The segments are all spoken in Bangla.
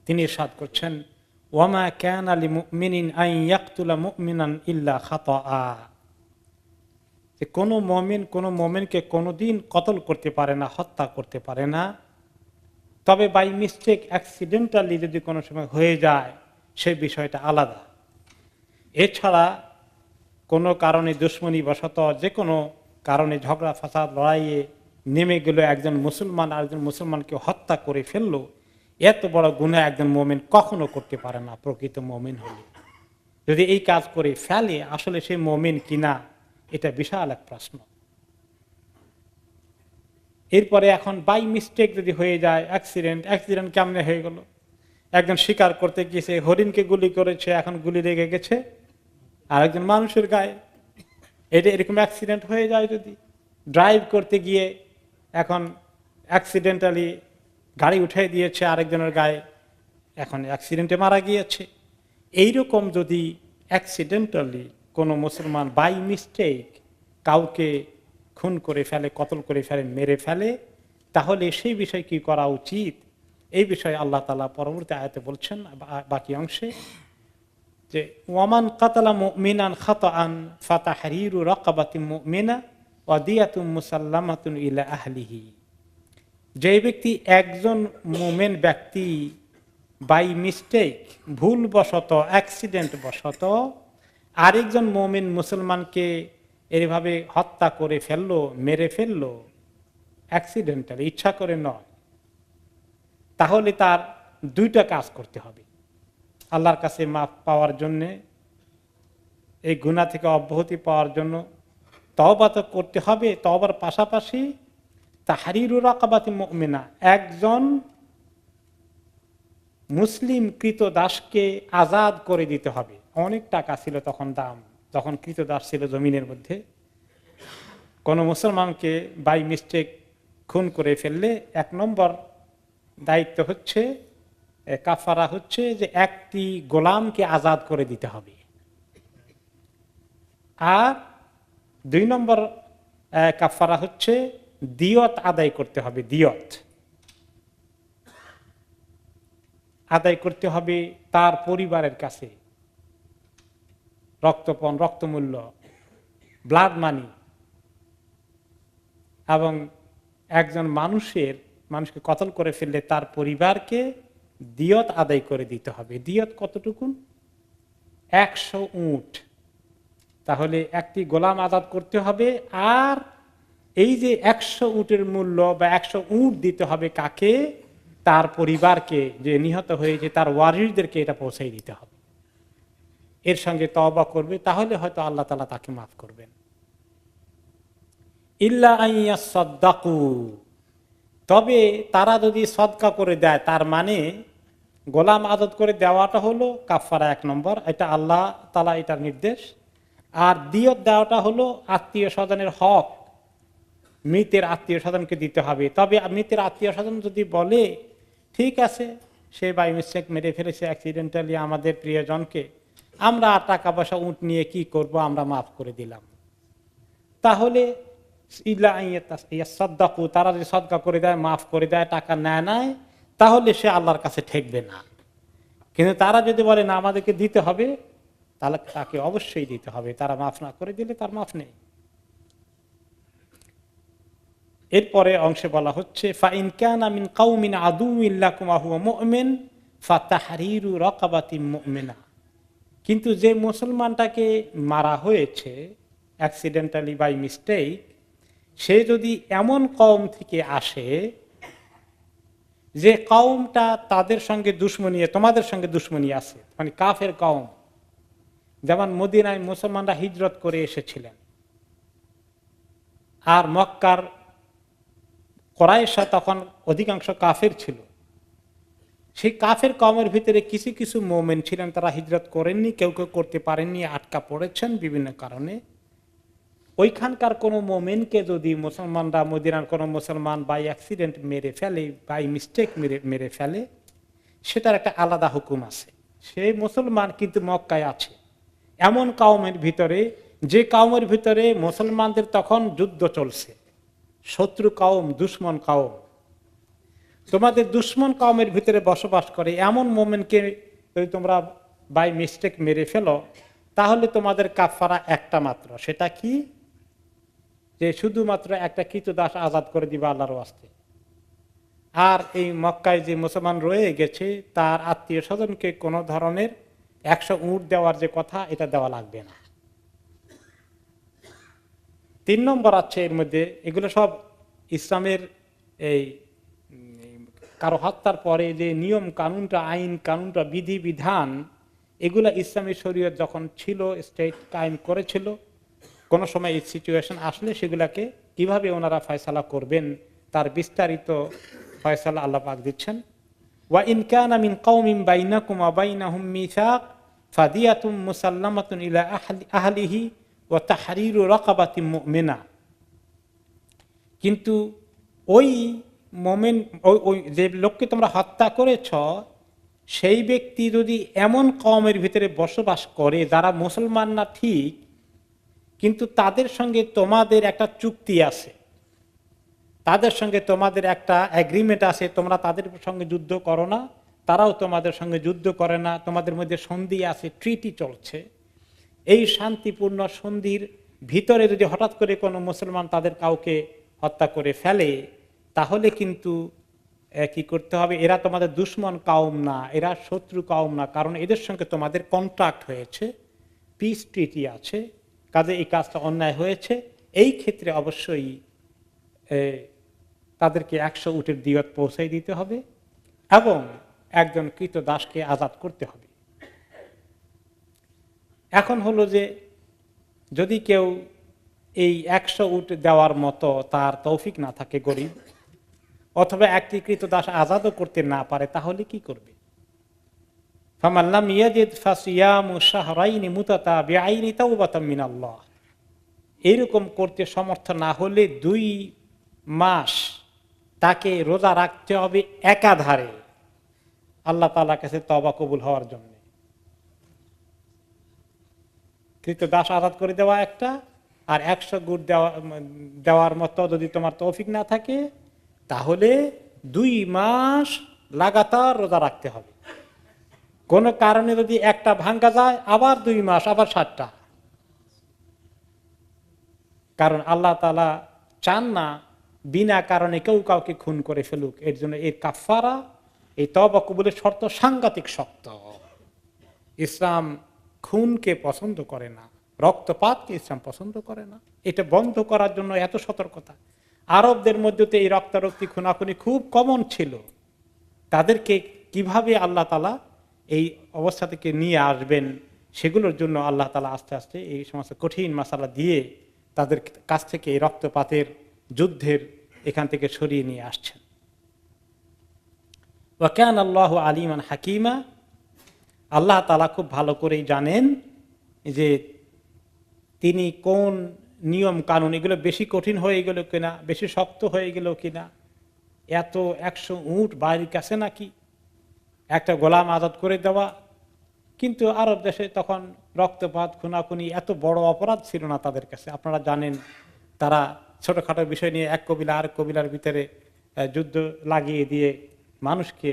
তিনি ইরশাদ করছেন, ওয়ামা কানা লিমুমিনিন আন ইয়াকতুলা মুমিনান ইল্লা খাতাআ, যে কোনো মুমিন কোনো মুমিনকে কোনোদিন কতল করতে পারে না, হত্যা করতে পারে না, তবে বাই মিস্টেক অ্যাক্সিডেন্টালি যদি কোনো সময় হয়ে যায় সেই বিষয়টা আলাদা। এছাড়া কোনো কারণে দুশ্মনী বশত যে কোনো কারণে ঝগড়া ফাসাদ লড়াইয়ে নেমে গেল, একজন মুসলমান আরেকজন মুসলমানকে হত্যা করে ফেললো, এত বড় গুনাহ একজন মুমিন কখনো করতে পারে না প্রকৃত মুমিন হলে। যদি এই কাজ করে ফেলে, আসলে সে মুমিন কিনা এটা বিশাল এক প্রশ্ন। এরপরে এখন বাই মিস্টেক যদি হয়ে যায় অ্যাক্সিডেন্ট কেমনে হয়ে গেল? একজন শিকার করতে গিয়েছে, হরিণকে গুলি করেছে, এখন গুলি লেগে গেছে আরেকজন মানুষের গায়ে। এটা এরকম অ্যাক্সিডেন্ট হয়ে যায় যদি ড্রাইভ করতে গিয়ে এখন অ্যাক্সিডেন্টালি গাড়ি উঠে দিয়েছে আরেকজনের গায়ে, এখন অ্যাক্সিডেন্টে মারা গিয়েছে। এইরকম যদি অ্যাক্সিডেন্টালি কোনো মুসলমান বাই মিস্টেক কাউকে খুন করে ফেলে, কতল করে ফেলে, মেরে ফেলে, তাহলে সেই বিষয় কি করা উচিত? এই বিষয়ে আল্লাহ তাআলা পরবর্তী আয়াতে বলছেন বাকি অংশে যে ওয়ামান কাতালা মুমিনান খাতাআন ফাতাহরিরু রাকাবাতিন মুমিনা ওয়া দিয়াতুম মুসাল্লামাতুন ইলা আহলিহি, যে ব্যক্তি একজন মুমিন ব্যক্তি বাই মিস্টেক ভুলবশত অ্যাক্সিডেন্ট বশত আরেকজন মুমিন মুসলমানকে এইভাবে হত্যা করে ফেললো, মেরে ফেললো অ্যাক্সিডেন্টাল, ইচ্ছা করে নয়, তাহলে তার দুইটা কাজ করতে হবে আল্লাহর কাছে মাফ পাওয়ার জন্যে, এই গুনাহ থেকে অব্যাহতি পাওয়ার জন্য। তওবা তো করতে হবে, তওবার পাশাপাশি তাহরিরু রাকাবাতিন মুমিনা, একজন মুসলিম কৃতদাসকে আজাদ করে দিতে হবে। অনেক টাকা ছিল তখন দাম, তখন কৃতদাস ছিল জমিনের মধ্যে। কোন মুসলমানকে বাই মিস্টেক খুন করে ফেললে 1 নম্বর দায়িত্ব হচ্ছে, কাফারা হচ্ছে যে একটি গোলামকে আজাদ করে দিতে হবে। আর 2 নম্বর কাফারা হচ্ছে দিয়ত আদায় করতে হবে। দিয়ত আদায় করতে হবে তার পরিবারের কাছে, রক্তপণ, রক্তমূল্য, ব্লাড মানি। এবং একজন মানুষকে কতল করে ফেললে তার পরিবারকে দিয়ত আদায় করে দিতে হবে। দিয়ত কতটুকুন? 100 উট। তাহলে একটি গোলাম আজাদ করতে হবে, আর এই যে 100 উটের মূল্য বা 100 উট দিতে হবে কাকে? তার পরিবারকে, যে নিহত হয়েছে তার ওয়ারিসদেরকে এটা পৌঁছাই দিতে হবে। এর সঙ্গে তওবা করবে, তাহলে হয়তো আল্লাহ তাআলা তাকে মাফ করবেন। ইল্লা আইয়াসাদ্দাকু, তবে তারা যদি সদকা করে দেয়, তার মানে গোলাম আজাদ করে দেওয়াটা হলো কাফারা 1 নম্বর, এটা আল্লাহ তাআলা এটার নির্দেশ। আর দিয়ত দেওয়াটা হলো আত্মীয় স্বজনের হক, মৃতের আত্মীয় স্বজনকে দিতে হবে। তবে মৃতের আত্মীয় স্বজন যদি বলে ঠিক আছে সে বাই মিস্টেক মেরে ফেলেছে অ্যাক্সিডেন্টালি আমাদের প্রিয়জনকে, আমরা টাকা পয়সা উট নিয়ে কি করব, আমরা মাফ করে দিলাম, তাহলে তারা যদি সদকা করে দেয়, মাফ করে দেয়, টাকা নেয়, তাহলে সে আল্লাহর কাছে ঠেকবে না। কিন্তু তারা যদি বলে না আমাদেরকে দিতে হবে, তাহলে তাকে অবশ্যই দিতে হবে। তারা মাফ না করে দিলে তার মাফ নেই। এরপরে অংশে বলা হচ্ছে ফাইন কানা মিন কাউমিন আদুউইন লাকুম ওয়া হুয়া মুমিন ফাতাহরিরু রাকাবাতিন মুমিনা, কিন্তু যে মুসলমানটাকে মারা হয়েছে অ্যাক্সিডেন্টালি বাই মিস্টেক, সে যদি এমন কওম থেকে আসে যে কওমটা তাদের সঙ্গে দুশমনী, তোমাদের সঙ্গে দুশমনী আছে, মানে কাফের কওম, যেমন মদিনায় মুসলমানরা হিজরত করে এসেছিলেন, আর মক্কার কুরাইশরা তখন অধিকাংশ কাফের ছিল। সেই কাফের কওমের ভিতরে কিছু কিছু মুমিন ছিলেন, তারা হিজরত করেননি, কেউ কেউ করতে পারেননি, আটকা পড়েছেন বিভিন্ন কারণে। ওইখানকার কোনো মুমিনকে যদি মুসলমানরা, মদিনার কোনো মুসলমান বাই অ্যাক্সিডেন্ট মেরে ফেলে, বাই মিস্টেক মেরে ফেলে, সেটার একটা আলাদা হুকুম আছে। সেই মুসলমান কিন্তু মক্কায় আছে এমন কওমের ভিতরে, যে কওমের ভিতরে মুসলমানদের তখন যুদ্ধ চলছে, শত্রু কওম, দুশমন কওম। তোমাদের দুশ্মন কওমের ভিতরে বসবাস করে এমন মোমেনকে যদি তোমরা বাই মিস্টেক মেরে ফেলো, তাহলে তোমাদের কাফারা একটা মাত্র। সেটা কি? যে শুধুমাত্র একটা কৃতদাস আজাদ করে দিবা আল্লাহর ওয়াস্তে। আর এই মক্কায় যে মুসলমান রয়ে গেছে তার আত্মীয় স্বজনকে কোনো ধরনের 100 উট দেওয়ার যে কথা, এটা দেওয়া লাগবে না। 3 নম্বর আছে এর মধ্যে, এগুলো সব ইসলামের এই কারো হত্যার পরে যে নিয়ম কানুনটা, আইন কানুনটা, বিধি বিধান, এগুলা ইসলামী শরীয়ত যখন ছিল, স্টেট কায়েম করেছিল, কোনো সময় এই সিচুয়েশন আসলে সেগুলাকে কিভাবে ওনারা ফয়সালা করবেন তার বিস্তারিত ফয়সালা আল্লাহ পাক দিচ্ছেন। ওয়া ইন কানা মিন কওমিন বাইনাকুম ওয়া বাইনাহুম মিসাক ফাদিয়াতুম মুসাল্লামাতুন ইলা আহলিহি ওয়া তাহরিরু রাকাবাতিন মুমিনা। কিন্তু ওই মোমেন, ওই যে লোককে তোমরা হত্যা করেছ, সেই ব্যক্তি যদি এমন কওমের ভিতরে বসবাস করে যারা মুসলমান না ঠিক, কিন্তু তাদের সঙ্গে তোমাদের একটা চুক্তি আছে, তাদের সঙ্গে তোমাদের একটা এগ্রিমেন্ট আছে, তোমরা তাদের সঙ্গে যুদ্ধ করো না, তারাও তোমাদের সঙ্গে যুদ্ধ করে না, তোমাদের মধ্যে সন্ধি আছে, ট্রিটি চলছে, এই শান্তিপূর্ণ সন্ধির ভিতরে যদি হঠাৎ করে কোনো মুসলমান তাদের কাউকে হত্যা করে ফেলে, তাহলে কিন্তু কি করতে হবে? এরা তোমাদের দুশমন কাউম না, এরা শত্রু কাউম না, কারণ এদের সঙ্গে তোমাদের কন্ট্রাক্ট হয়েছে, পিস ট্রিটি আছে, কাজে এই কাজটা অন্যায় হয়েছে। এই ক্ষেত্রে অবশ্যই তাদেরকে 100 উটের দিয়ত পৌঁছাই দিতে হবে এবং একজন কৃতদাসকে আজাদ করতে হবে। এখন হলো যে যদি কেউ এই 100 উট দেওয়ার মতো তার তৌফিক না থাকে, গরিব, অথবা একটি কৃতদাস আজাদও করতে না পারে, তাহলে কি করবে? ফামান লাম ইয়াজিদ ফাসিয়ামু শাহরাইনি মুতাতাবিআইনি তাওবাতাম মিনাল্লাহ। এরকম করতে সমর্থ না হলে 2 মাস তাকে রোজা রাখতে হবে একাধারে, আল্লাহ তাআলার কাছে তওবা কবুল হওয়ার জন্য। কৃতদাস আজাদ করে দেওয়া একটা, আর 100 গুড় দেওয়ার মতো যদি তোমার তৌফিক না থাকে, তাহলে 2 মাস লাগাতার রোজা রাখতে হবে। কোন কারণে যদি একটা ভাঙ্গা যায়, আবার 2 মাস, আবার 7টা। কারণ আল্লাহ তাআলা চান না বিনা কারণে কেউ কাউকে খুন করে ফেলুক। এর জন্য এর কাফারা, এই তওবা কবুলের শর্ত সাংঘাতিক শক্ত। ইসলাম খুনকে পছন্দ করে না, রক্তপাতকে ইসলাম পছন্দ করে না। এটা বন্ধ করার জন্য এত সতর্কতা। আরবদের মধ্যে তো এই রক্তারক্তি, খুনাখুনি খুব কমন ছিল। তাদেরকে কিভাবে আল্লাহ তাআলা এই অবস্থা থেকে নিয়ে আসবেন, সেগুলোর জন্য আল্লাহ তাআলা আস্তে আস্তে এই সমস্ত কঠিন মাসালা দিয়ে তাদের কাছ থেকে এই রক্তপাতের, যুদ্ধের এখান থেকে সরিয়ে নিয়ে আসছেন। ওয়া কানা আল্লাহু আলিমান হাকিমা। আল্লাহ তাআলা খুব ভালো করেই জানেন যে তিনি কোন নিয়ম কানুন, এগুলো বেশি কঠিন হয়ে গেল কিনা, বেশি শক্ত হয়ে গেল কিনা, এত 100 উট বাড়ির কাছে নাকি একটা গোলাম আজাদ করে দেওয়া। কিন্তু আরব দেশে তখন রক্তপাত, খুনাখুনি এত বড় অপরাধ ছিল না তাদের কাছে। আপনারা জানেন, তারা ছোটখাটো বিষয় নিয়ে এক কবিলা আর কবিলার ভিতরে যুদ্ধ লাগিয়ে দিয়ে মানুষকে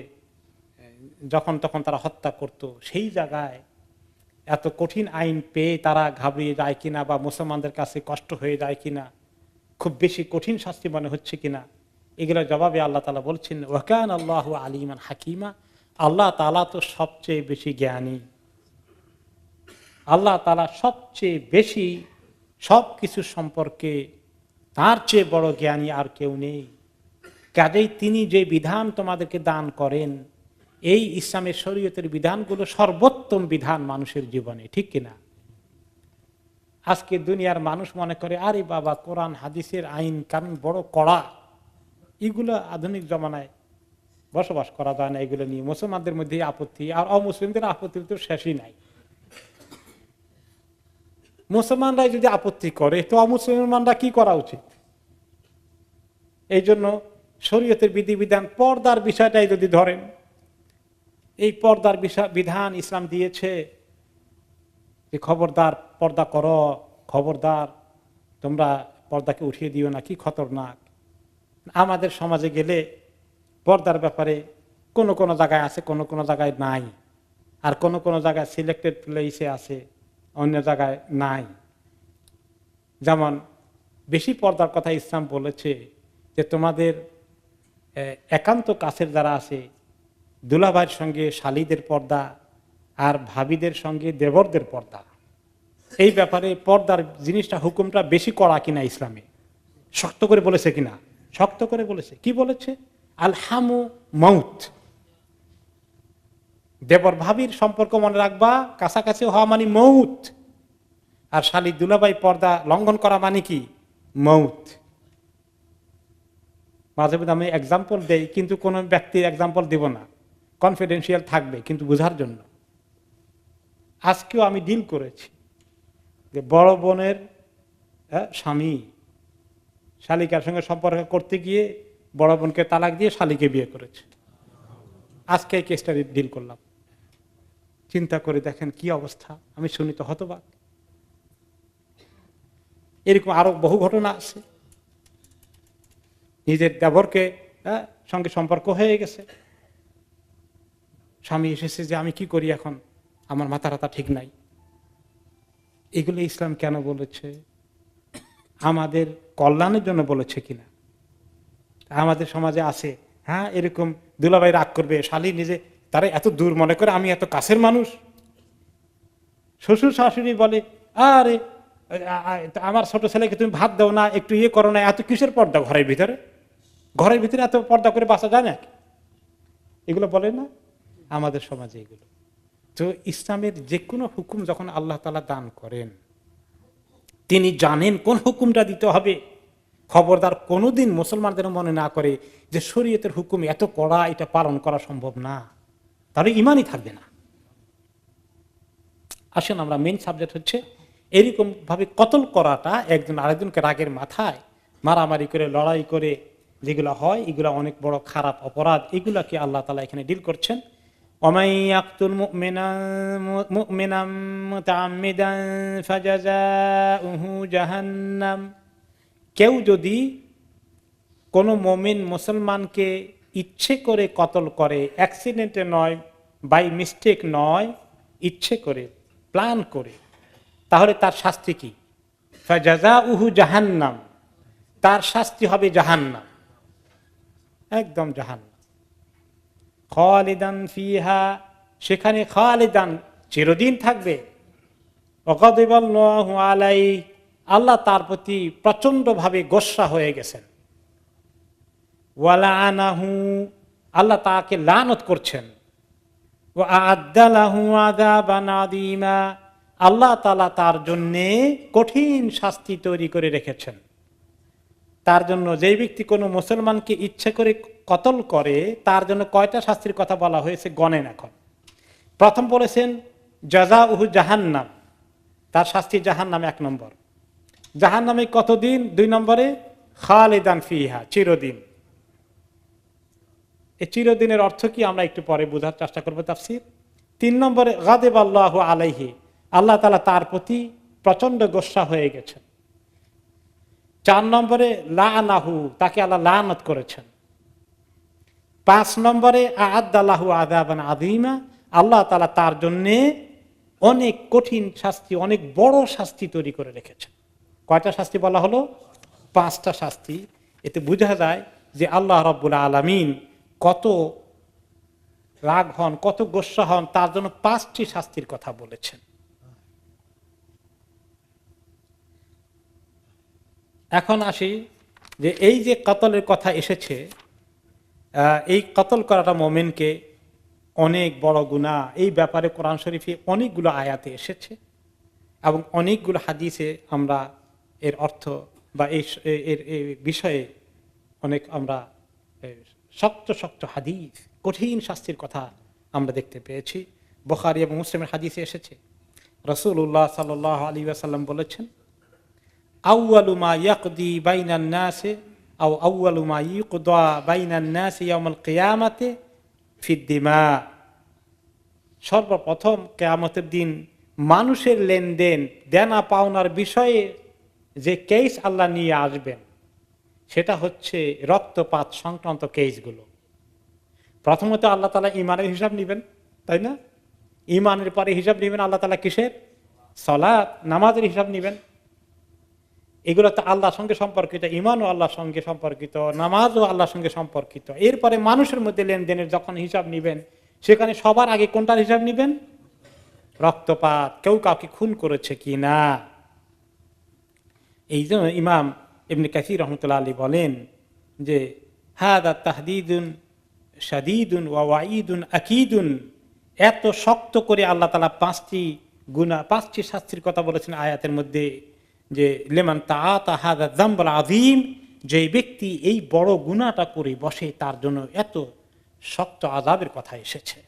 যখন তখন তারা হত্যা করত। সেই জায়গায় এত কঠিন আইন পেয়ে তারা ঘাবড়িয়ে যায় কিনা, বা মুসলমানদের কাছে কষ্ট হয়ে যায় কিনা, খুব বেশি কঠিন শাস্তি মনে হচ্ছে কিনা, এগুলোর জবাবে আল্লাহ তাআলা বলছেন ওয়া কানা আল্লাহু আলিমান হাকিমা। আল্লাহ তাআলা তো সবচেয়ে বেশি জ্ঞানী, আল্লাহ তাআলা সবচেয়ে বেশি সবকিছু সম্পর্কে, তার চেয়ে বড় জ্ঞানী আর কেউ নেই। কাজেই তিনি যে বিধান তোমাদেরকে দান করেন, এই ইসলামের শরীয়তের বিধানগুলো সর্বোত্তম বিধান মানুষের জীবনে, ঠিক কিনা? আজকে দুনিয়ার মানুষ মনে করে আরে বাবা, কোরআন হাদিসের আইন কানুন বড় কড়া, এগুলো আধুনিক জমানায় বসবাস করা যায় না, এগুলো নিয়ে মুসলমানদের মধ্যে আপত্তি, আর অমুসলিমদের আপত্তি তো শেষই নাই। মুসলমানরাই যদি আপত্তি করে, তো অমুসলমানরা কি করা উচিত? এই জন্য শরীয়তের বিধিবিধান, পর্দার বিষয়টাই যদি ধরেন, এই পর্দার বিধান ইসলাম দিয়েছে যে খবরদার পর্দা করো, খবরদার তোমরা পর্দাকে উঠিয়ে দিও না, কি খতরনাক। আমাদের সমাজে গেলে পর্দার ব্যাপারে কোনো কোনো জায়গায় আছে, কোনো কোনো জায়গায় নাই, আর কোনো কোনো জায়গায় সিলেক্টেড প্লেসে আছে, অন্য জায়গায় নাই। যেমন বেশি পর্দার কথা ইসলাম বলেছে যে তোমাদের একান্ত কাছের যারা আছে, দুলাভাইয়ের সঙ্গে শালীদের পর্দা, আর ভাবিদের সঙ্গে দেবরদের পর্দা। এই ব্যাপারে পর্দার জিনিসটা, হুকুমটা বেশি কড়া কিনা ইসলামে, শক্ত করে বলেছে কিনা? শক্ত করে বলেছে। কি বলেছে? আলহামু মাউত, দেবর ভাবির সম্পর্ক মনে রাখবা, কাছাকাছি হওয়া মানে মৌত, আর শালী দুলাভাই পর্দা লঙ্ঘন করা মানে কি? মৌত। মাঝে মাঝে আমি এক্সাম্পল দেই, কিন্তু কোন ব্যক্তির এক্সাম্পল দিব না, কনফিডেন্সিয়াল থাকবে, কিন্তু বোঝার জন্য। আজকেও আমি ডিল করেছি যে বড় বোনের স্বামী শালিকার সঙ্গে সম্পর্ক করতে গিয়ে বড় বোনকে তালাক দিয়ে শালিকে বিয়ে করেছে। আজকে এই কেসটা ডিল করলাম। চিন্তা করে দেখেন কি অবস্থা, আমি শুনি তো হতবাক। এরকম আরো বহু ঘটনা আছে। নিজের দেবরকে সঙ্গে সম্পর্ক হয়ে গেছে, স্বামী এসেছে যে আমি কি করি এখন, আমার মাথা রাতা ঠিক নাই। এগুলো ইসলাম কেন বলেছে? আমাদের কল্যাণের জন্য বলেছে কিনা? আমাদের সমাজে আছে হ্যাঁ এরকম, দুলাভাই রাগ করবে, শালী নিজে তারা এত দূর মনে করে আমি এত কাছের মানুষ। শ্বশুর শাশুড়ি বলে আরে আমার ছোট ছেলেকে তুমি ভাত দাও না, একটু ইয়ে করো না, এত কিসের পর্দা ঘরের ভিতরে? ঘরের ভিতরে এত পর্দা করে বাঁচা যায় না? এগুলো বলে না আমাদের সমাজে এগুলো। তো ইসলামের যে কোনো হুকুম যখন আল্লাহ তাআলা দান করেন, তিনি জানেন কোন হুকুমটা দিতে হবে। খবরদার কোনোদিন মুসলমানদের মনে না করে যে শরীয়তের হুকুম এত কড়া, এটা পালন করা সম্ভব না, তাহলে ইমানই থাকবে না। আসেন আমরা মেইন সাবজেক্ট হচ্ছে এরকম ভাবে কতল করাটা, একজন আরেকজনকে রাগের মাথায় মারামারি করে লড়াই করে যেগুলো হয়, এগুলো অনেক বড় খারাপ অপরাধ। এগুলাকে আল্লাহ তাআলা এখানে ডিল করছেন। ওয়ামাই ইয়াকতুল মুমিনাম মুতাআম্মিদান ফাজাযাউহু জাহান্নাম, কেউ যদি কোনো মুমিন মুসলমানকে ইচ্ছে করে কতল করে, অ্যাক্সিডেন্টে নয়, বাই মিস্টেক নয়, ইচ্ছে করে প্ল্যান করে, তাহলে তার শাস্তি কি? ফাজাযাউহু জাহান্নাম, তার শাস্তি হবে জাহান্নাম, একদম জাহান্নাম। খালিদান ফিহা, সেখানে খালিদান চিরদিন থাকবে। ওয়াগাদিবাল্লাহু আলাইহি, আল্লাহ তার প্রতি প্রচন্ড ভাবে গোসা হয়ে গেছেন। ওয়ালাআনাহু, আল্লাহ তাকে লানত করছেন। ওয়া আ'আদ্দা লাহু আযাবান আযীমা, আল্লাহ তাআলা তার জন্য কঠিন শাস্তি তৈরি করে রেখেছেন। তার জন্য যেই ব্যক্তি কোনো মুসলমানকে ইচ্ছে করে কতল করে, তার জন্য কয়টা শাস্তির কথা বলা হয়েছে গণেন এখন। প্রথম বলেছেন জাযাউহু জাহান্নাম, তার শাস্তি জাহান্নাম 1 নম্বর। জাহান্নামে কতদিন? 2 নম্বরে খালিদান ফিহা, চিরদিন। এই চিরদিনের অর্থ কি আমরা একটু পরে বোঝার চেষ্টা করবো তাফসীর। 3 নম্বরে গাদিবাল্লাহু আলাইহি, আল্লাহ তাআলা তার প্রতি প্রচন্ড গোসা হয়ে গেছেন। 4 নম্বরে লাআনাহু, তাকে আল্লাহ লানত করেছেন। 5 নম্বরে আ'আদ্দা লাহু আযাবান আযীমা, আল্লাহ তাআলা তার জন্য অনেক কঠিন শাস্তি, অনেক বড় শাস্তি তৈরি করে রেখেছেন। কয়টা শাস্তি বলা হলো? 5টা শাস্তি। এতে বোঝা যায় যে আল্লাহ রাব্বুল আলামিন কত রাগ হন, কত গোসা হন, তার জন্য 5টি শাস্তির কথা বলেছেন। এখন আসি যে এই যে কতলের কথা এসেছে, এই কতল করাটা মুমিনকে অনেক বড় গুনাহ, এই ব্যাপারে কোরআন শরীফে অনেকগুলো আয়াতে এসেছে এবং অনেকগুলো হাদিসে আমরা এর অর্থ বা এই বিষয়ে অনেক আমরা শক্ত শক্ত হাদিস, কঠিন শাস্তির কথা আমরা দেখতে পেয়েছি। বুখারী এবং মুসলিমের হাদিসে এসেছে, রাসূলুল্লাহ সাল্লাল্লাহু আলাইহি ওয়াসাল্লাম বলেছেন, আউয়ালু মা ইয়াকদি বাইনান নাসি আও আউয়ালু মা ইউকদা বাইনান নাসি ইয়াউমুল কিয়ামাতি ফিদ দিমা, সর্বপ্রথম কিয়ামতের দিন মানুষের লেনদেন, দেনা পাওনার বিষয়ে যে কেস আল্লাহ নিয়ে আসবেন, সেটা হচ্ছে রক্তপাত সংক্রান্ত কেসগুলো। প্রথমত আল্লাহ তাআলা ঈমানের হিসাব নেবেন, তাই না? ঈমানের পরে হিসাব নেবেন আল্লাহ তাআলা কিসের? সালাত, নামাজের হিসাব নেবেন। এগুলো তো আল্লাহর সঙ্গে সম্পর্কিত, ঈমানও আল্লাহর সঙ্গে সম্পর্কিত, নামাজও আল্লাহর সঙ্গে সম্পর্কিত। এরপরে মানুষের মধ্যে লেনদেনের যখন হিসাব নেবেন, সেখানে সবার আগে কোনটার হিসাব নেবেন? রক্তপাত, কেউ কাউকে খুন করেছে কি না। এই জন্য ইমাম ইবনে কাসির রাহমাতুল্লাহ আলাইহি বলেন যে হাদা তাহদীদুন শাদীদুন ওয়া ওয়াঈদুন আকীদুন, এত শক্ত করে আল্লাহ তাআলা পাঁচটি শাস্তির কথা বলেছেন আয়াতের মধ্যে, যে লিমান তাআতা হাদা যামবুল আযীম, যে ব্যক্তি এই বড় গুনাহটা করে বসে তার জন্য এত শক্ত আযাবের কথা এসেছে।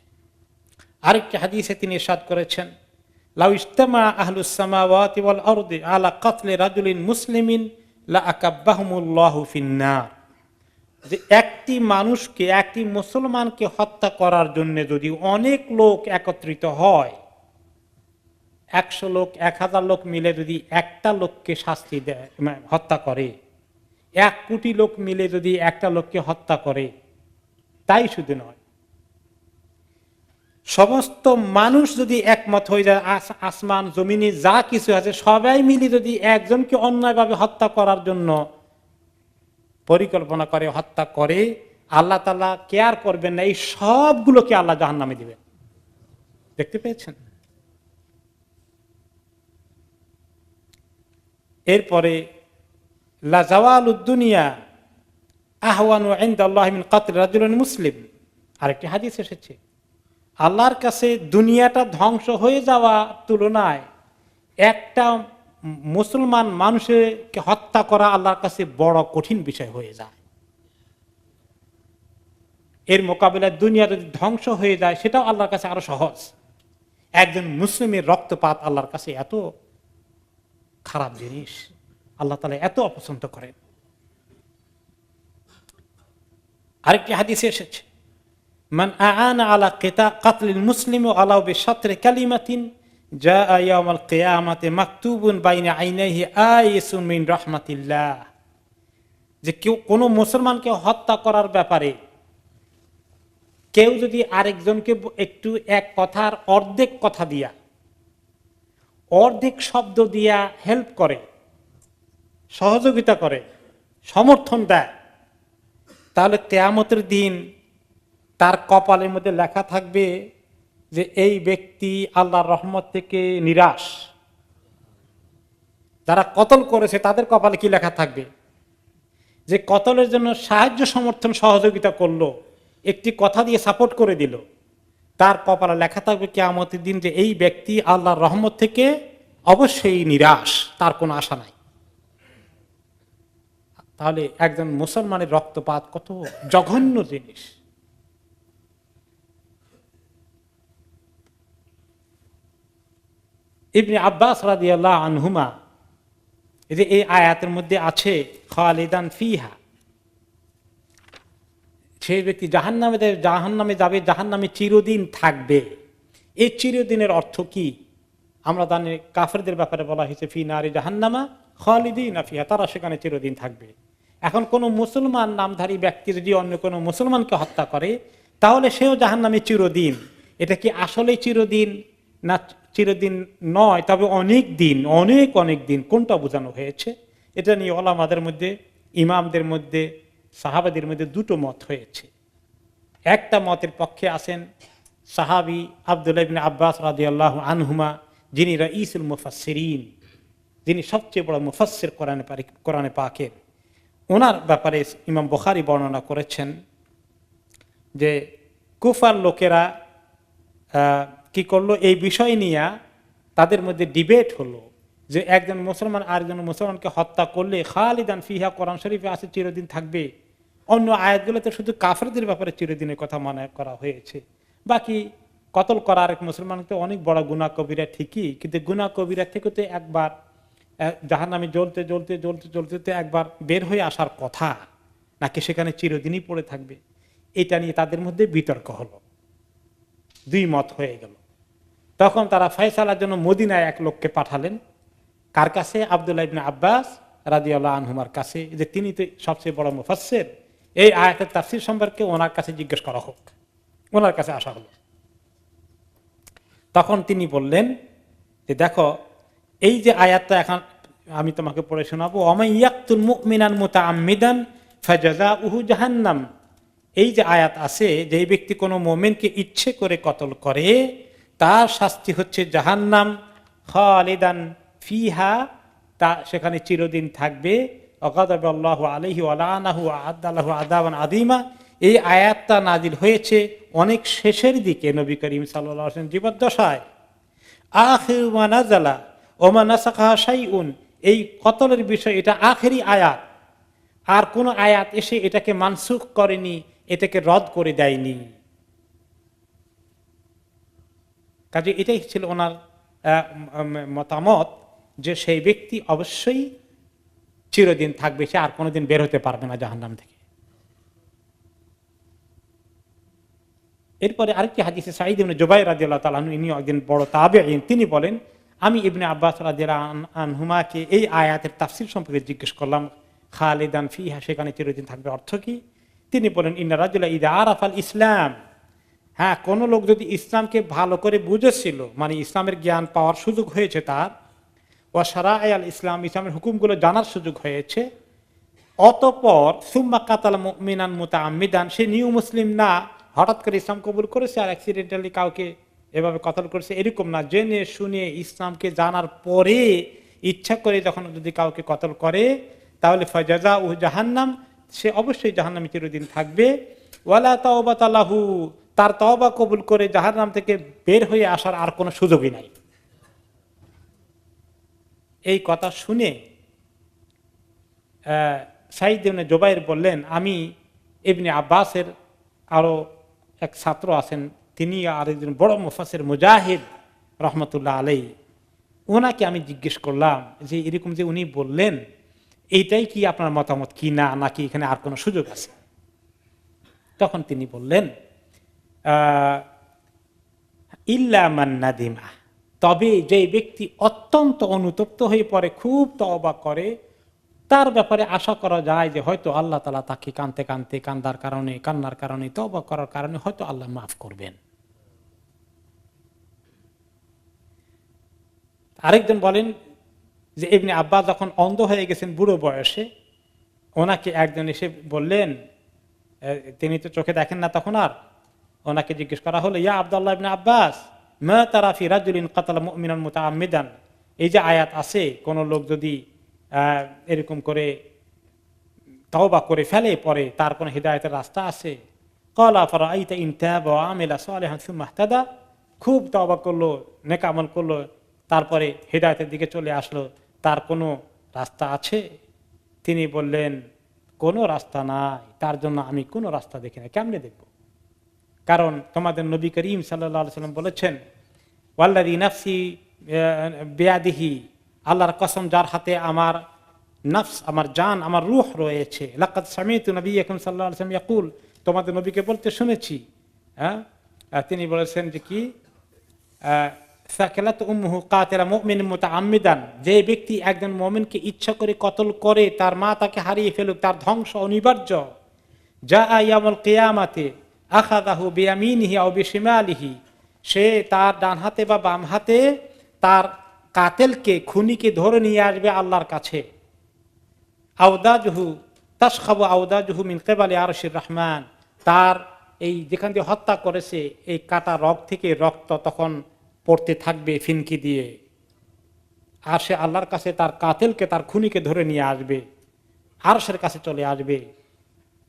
আরেকটি হাদিসে তিনি ইরশাদ করেছেন, লাউ ইজতামা আহলুস সামাওয়াতি ওয়াল আরদি আলা কাতলি রাজুলিন মুসলিমিন লা আকাব্বাহুমুল্লাহু ফিন্নার, যে একটি মানুষকে, একটি মুসলমানকে হত্যা করার জন্য যদি অনেক লোক একত্রিত হয়, 100 লোক 1000 লোক মিলে যদি একটা লোককে শাস্তি দেয়, হত্যা করে, 1 কোটি লোক মিলে যদি একটা লোককে হত্যা করে, তাই শুধু নয়, সমস্ত মানুষ যদি একমত হয়ে যায়, আসমান জমিনে যা কিছু আছে সবাই মিলে যদি একজনকে অন্যায়ভাবে হত্যা করার জন্য পরিকল্পনা করে, হত্যা করে, আল্লাহ তাআলা কেয়ার করবেন না, এই সবগুলোকে আল্লাহ জাহান্নামে দিবেন। দেখতে পেয়েছেন? এরপরে লা জাওয়ালুদ দুনিয়া আহওয়ানু ইনদাল্লাহি মিন কাতল রাজুলিন মুসলিম, আরেকটি হাদিস এসেছে, আল্লাহর কাছে দুনিয়াটা ধ্বংস হয়ে যাওয়া তুলনায় একটা মুসলমান মানুষকে হত্যা করা আল্লাহর কাছে বড় কঠিন বিষয় হয়ে যায়। এর মোকাবিলায় দুনিয়া যদি ধ্বংস হয়ে যায় সেটাও আল্লাহর কাছে আরো সহজ। একজন মুসলিমের রক্তপাত আল্লাহর কাছে এত খারাপ জিনিস, আল্লাহ তাআলা এত অপছন্দ করেন। আরেকটি হাদিসে এসেছে, মান আআনা আলা কাতলিল মুসলিমি ওয়ালাউ বিশাতরি কালিমাতিন জাআ ইয়াউমাল কিয়ামাতি মাকতুবুন বাইনা আইনাইহি আইসুন মিন রাহমাতিল্লাহ, যে কেউ কোনো মুসলমানকে হত্যা করার ব্যাপারে কেউ যদি আরেকজনকে একটু এক কথার অর্ধেক কথা দিয়া, অর্ধেক শব্দ দিয়া হেল্প করে, সহযোগিতা করে, সমর্থন দেয়, তাহলে কিয়ামতের দিন তার কপালের মধ্যে লেখা থাকবে যে এই ব্যক্তি আল্লাহর রহমত থেকে নিরাশ। যারা কতল করেছে তাদের কপালে কি লেখা থাকবে? যে কতলের জন্য সাহায্য সমর্থন সহযোগিতা করলো, একটি কথা দিয়ে সাপোর্ট করে দিল, তার কপালে লেখা থাকবে কিয়ামতের দিন যে এই ব্যক্তি আল্লাহর রহমত থেকে অবশ্যই নিরাশ, তার কোনো আশা নাই। তাহলে একজন মুসলমানের রক্তপাত কত জঘন্য জিনিস। ইবনে আব্বাস রাদিয়াল্লাহু আনহুমা, এই আয়াতের মধ্যে আছে খালিদান ফিহা, সেই ব্যক্তি জাহান্নামে যাবে, জাহান্নামে চিরদিন থাকবে। এই চিরদিনের অর্থ কি? আমরা জানি কাফেরদের ব্যাপারে বলা হয়েছে ফি নারি জাহান্নামা খালিদিনা ফিহা, তারা সেখানে চিরদিন থাকবে। এখন কোন মুসলমান নামধারী ব্যক্তি যদি অন্য কোনো মুসলমানকে হত্যা করে তাহলে সেও জাহান্নামে চিরদিন। এটা কি আসলে চিরদিন না চিরদিন নয়, তবে অনেক দিন, অনেক অনেক দিন, কোনটা বোঝানো হয়েছে? এটা নিয়ে ওলামাদের মধ্যে, ইমামদের মধ্যে, সাহাবাদের মধ্যে দুটো মত হয়েছে। একটা মতের পক্ষে আছেন সাহাবী আব্দুল্লাহ ইবনে আব্বাস রাদিয়াল্লাহু আনহুমা, যিনি রাইসুল মুফাসসিরিন, যিনি সবচেয়ে বড় মুফাসসির কোরআনে পাকের। ওনার ব্যাপারে ইমাম বুখারী বর্ণনা করেছেন যে কুফার লোকেরা কি করলো, এই বিষয় নিয়ে তাদের মধ্যে ডিবেট হলো যে একজন মুসলমান আরেকজন মুসলমানকে হত্যা করলে খালিদান ফিহা, কোরআন শরীফে আছে চিরদিন থাকবে, অন্য আয়াতগুলোতে শুধু কাফেরদের ব্যাপারে চিরদিনের কথা মনে করা হয়েছে। বাকি কতল করা আরেক মুসলমানকে অনেক বড় গুনাহ কবিরা ঠিকই, কিন্তু গুনাহ কবিরা থেকে তো একবার জাহান্নামে জ্বলতে জ্বলতে জ্বলতে জ্বলতে একবার বের হয়ে আসার কথা, নাকি সেখানে চিরদিনই পড়ে থাকবে? এটা নিয়ে তাদের মধ্যে বিতর্ক হলো, দুই মত হয়ে গেল। তখন তারা ফয়সালার জন্য মদিনায় এক লোককে পাঠালেন। কার কাছে? আব্দুল্লাহ ইবনে আব্বাস রাদিয়াল্লাহু আনহুমার কাছে, যে তিনি তো সবচেয়ে বড় মুফাসসির, এই আয়াতের তাফসীর সম্পর্কে ওনার কাছে জিজ্ঞেস করা হোক। ওনার কাছে আসা হলো। তখন তিনি বললেন যে দেখো, এই যে আয়াতটা এখন আমি তোমাকে পড়ে শোনাবো, ওমাইয়াকতুল মুমিনান মুতাআম্মিদান ফাজাযাউহু জাহান্নাম। এই যে আয়াত আছে, যে ব্যক্তি কোনো মুমিনকে ইচ্ছে করে কতল করে তার শাস্তি হচ্ছে জাহান্নাম, খালিদান ফিহা, তা সেখানে চিরদিন থাকবে, ওয়াগাদাবাল্লাহু আলাইহি ওয়া লাআনাহু ওয়া আ'আদ্দা লাহু আযাবান আযীমা। এই আয়াতটা নাজিল হয়েছে অনেক শেষের দিকে নবী করিম সাল্লাল্লাহু আলাইহি ওয়াসাল্লাম জীবদ্দশায়। আখিরু মা নাযালা ওয়া মা নাসাখাহা শাইউন, এই কতলের বিষয় এটা আখেরি আয়াত, আর কোন আয়াত এসে এটাকে মানসুখ করেনি, এটাকে রদ করে দেয়নি। কাজে এটাই ছিল ওনার মতামত যে সেই ব্যক্তি অবশ্যই চিরদিন থাকবে, সে আর কোনোদিন বের হতে পারবে না জাহান্নাম থেকে। এরপরে আরেকটি হাদিসে সাঈদ ইবনে জুবাইর রাদিয়াল্লাহু তাআলা আনহু, ইনি একজন বড় তাবেঈন, তিনি বলেন আমি ইবনে আব্বাস রাদিয়াল্লাহু আনহুমাকে এই আয়াতের তাফসীর সম্পর্কে জিজ্ঞেস করলাম, খালিদান ফিহা, সেখানে চিরদিন থাকবে অর্থ কি? তিনি বলেন ইন্না রাজুলা ইযা আরাফাল ইসলাম, হ্যাঁ, কোন লোক যদি ইসলামকে ভালো করে বুঝেছিল, মানে ইসলামের জ্ঞান পাওয়ার সুযোগ হয়েছে তার, ওয়া শারাআল ইসলাম, ইসলামের হুকুমগুলো জানার সুযোগ হয়েছে, অতঃপর সুম্মা কাতাল মুমিনান মুতাআম্মিদান, সে নিউ মুসলিম না, হঠাৎ করে ইসলাম কবুল করেছে আর অ্যাক্সিডেন্টালি কাউকে এভাবে কতল করেছে, এরকম না, জেনে শুনে ইসলামকে জানার পরে ইচ্ছা করে যখন যদি কাউকে কতল করে তাহলে ফাজাযাউহু জাহান্নাম, সে অবশ্যই জাহান্নামে চিরদিন থাকবে। ওয়ালা তাওবাতা লাহু, তার তওবা কবুল করে জাহান্নাম থেকে বের হয়ে আসার আর কোনো সুযোগই নাই। এই কথা শুনে সাঈদ ইবনে জুবাইর বললেন, আমি ইবনে আব্বাসের আরো এক ছাত্র আছেন, তিনি আরেকজন বড় মুফাসসির মুজাহিদ রহমতুল্লাহ আলাইহি, ওনাকে আমি জিজ্ঞেস করলাম যে এরকম যে উনি বললেন, এইটাই কি আপনার মতামত কি না, নাকি এখানে আর কোনো সুযোগ আছে? তখন তিনি বললেন ইল্লা মান নাদিমা, তবে যে ব্যক্তি অত্যন্ত অনুতপ্ত হয়ে পড়ে, খুব তওবা করে, তার ব্যাপারে আশা করা যায় যে হয়তো আল্লাহ তাআলা তাকে কাঁদতে কাঁদতে কান্নার কারণে তওবা করার কারণে হয়তো আল্লাহ মাফ করবেন। আরেকজন বলেন যে ইবনে আব্বাস যখন অন্ধ হয়ে গেছেন বুড়ো বয়সে, ওনাকে একজন এসে বললেন, তিনি তো চোখে দেখেন না তখন আর, ওনাকে জিজ্ঞেস করা হলো, ইয়া আব্দুল্লাহ ইবনে আব্বাস মা তারা ফি রাজুলিন কাতালা মুমিনান মুতাআম্মিদান, এই যে আয়াত আছে, কোন লোক যদি এরকম করে তওবা করে ফেলে পরে তার কোন হিদায়াতের রাস্তা আছে? ক্বালা ফারাআইতা ইন তাবা ওয়া আমিলা সালিহান সুম্মা ইহতাদা, খুব তওবা করলো, নেক আমল করলো, তারপরে হিদায়াতের দিকে চলে আসলো, তার কোনো রাস্তা আছে? তিনি বললেন কোনো রাস্তা নাই, তার জন্য আমি কোনো রাস্তা দেখি না। কেমনে দেখব? কারণ তোমাদের নবী করিম সাল্লাল্লাহু আলাইহি সাল্লাম বলেছেন, ওয়াল্লাযী নাফসি বিয়াদিহি, আল্লাহর কসম যার হাতে আমার নফস, আমার জান, আমার রূহ রয়েছে, লাকাদ সামি'তু নবিয়্যাকুম সাল্লাল্লাহু আলাইহি ওয়াসাল্লাম ইয়াকুল, তোমাদের নবীকে বলতে শুনেছি। তিনি বলেছেন যে কি, সাকালাত উম্মুহু কাতিলা মুমিনিন মুতাআম্মিদান, যে ব্যক্তি একজন মুমিনকে ইচ্ছা করে কতল করে, তার মা তাকে হারিয়ে ফেলুক, তার ধ্বংস অনিবার্য। জাআ ইয়াউমুল কিয়ামাতি আখাযাহু বিয়ামিনিহি আও বিশিমালিহি, সে তার ডান হাতে বা বাম হাতে তার কাতেলকে, খুনিকে ধরে নিয়ে আসবে আল্লাহর কাছে। আওদাজহু তাসখাবু আওদাজহু মিন কিবালি আরশির রহমান, তার এই যেখান দিয়ে হত্যা করেছে এই কাটা রগ থেকে রক্ত তখন পড়তে থাকবে ফিনকি দিয়ে, আর সে আল্লাহর কাছে তার কাতেলকে, তার খুনিকে ধরে নিয়ে আসবে, আরশের কাছে চলে আসবে।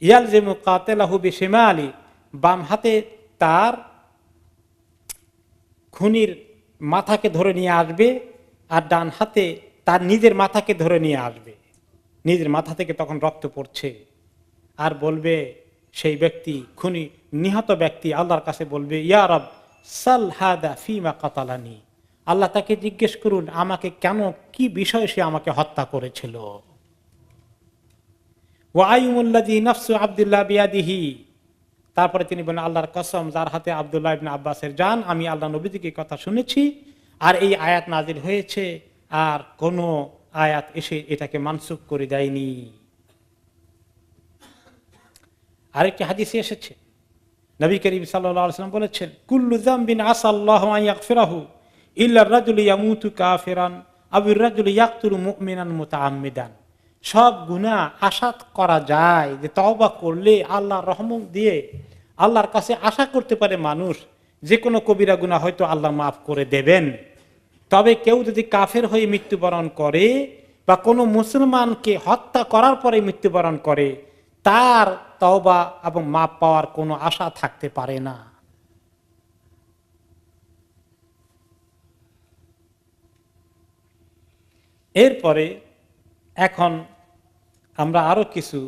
ইয়ালজিমু কাতিলাহু বিশিমালি, বাম হাতে তার খুনির মাথাকে ধরে নিয়ে আসবে, আর ডান হাতে তার নিজের মাথাকে ধরে নিয়ে আসবে, নিজের মাথা থেকে তখন রক্ত পড়ছে, আর বলবে সেই ব্যক্তি, খুনি নিহত ব্যক্তি আল্লাহর কাছে বলবে, ইয়া রব সাল হাদা ফিমা কাতালানি, আল্লাহ তাকে জিজ্ঞেস করুন আমাকে কেন, কি বিষয়ে সে আমাকে হত্যা করেছিল। ওয়া আইয়ুমুল্লাযী নাফসু আব্দুল্লাহ বিয়াদিহি, তারপরে তিনি বলেন আল্লাহর কসম যার হাতে আব্দুল্লাহ ইবনে আব্বাসের জান, আমি আল্লাহ নবী থেকে কথা শুনেছি আর এই আয়াত নাজিল হয়েছে, আর কোন আয়াত এসে এটাকে মানসুখ করে দেয়নি। আরেকটি হাদিসে এসেছে নবী করিম সাল্লাল্লাহু আলাইহি ওয়াসাল্লাম বলেছেন, কুল্লু যামবিন আসাল্লাহু আন ইয়াগফিরাহু ইল্লা আর-রাজুলু ইয়ামুতু কাফিরান আও আর-রাজুলু ইয়াকতুলু মুমিনান মুতাআম্মিদান। সব গুনাহ আশা করা যায় যে তওবা করলে আল্লাহর রহমত দিয়ে আল্লাহর কাছে আশা করতে পারে মানুষ যে কোনো কবিরা গুনাহ হয়তো আল্লাহ মাফ করে দেবেন। তবে কেউ যদি কাফের হয়ে মৃত্যুবরণ করে বা কোনো মুসলমানকে হত্যা করার পরে মৃত্যুবরণ করে, তার তওবা এবং মাপ পাওয়ার কোনো আশা থাকতে পারে না। এরপরে এখন আমরা আরো কিছু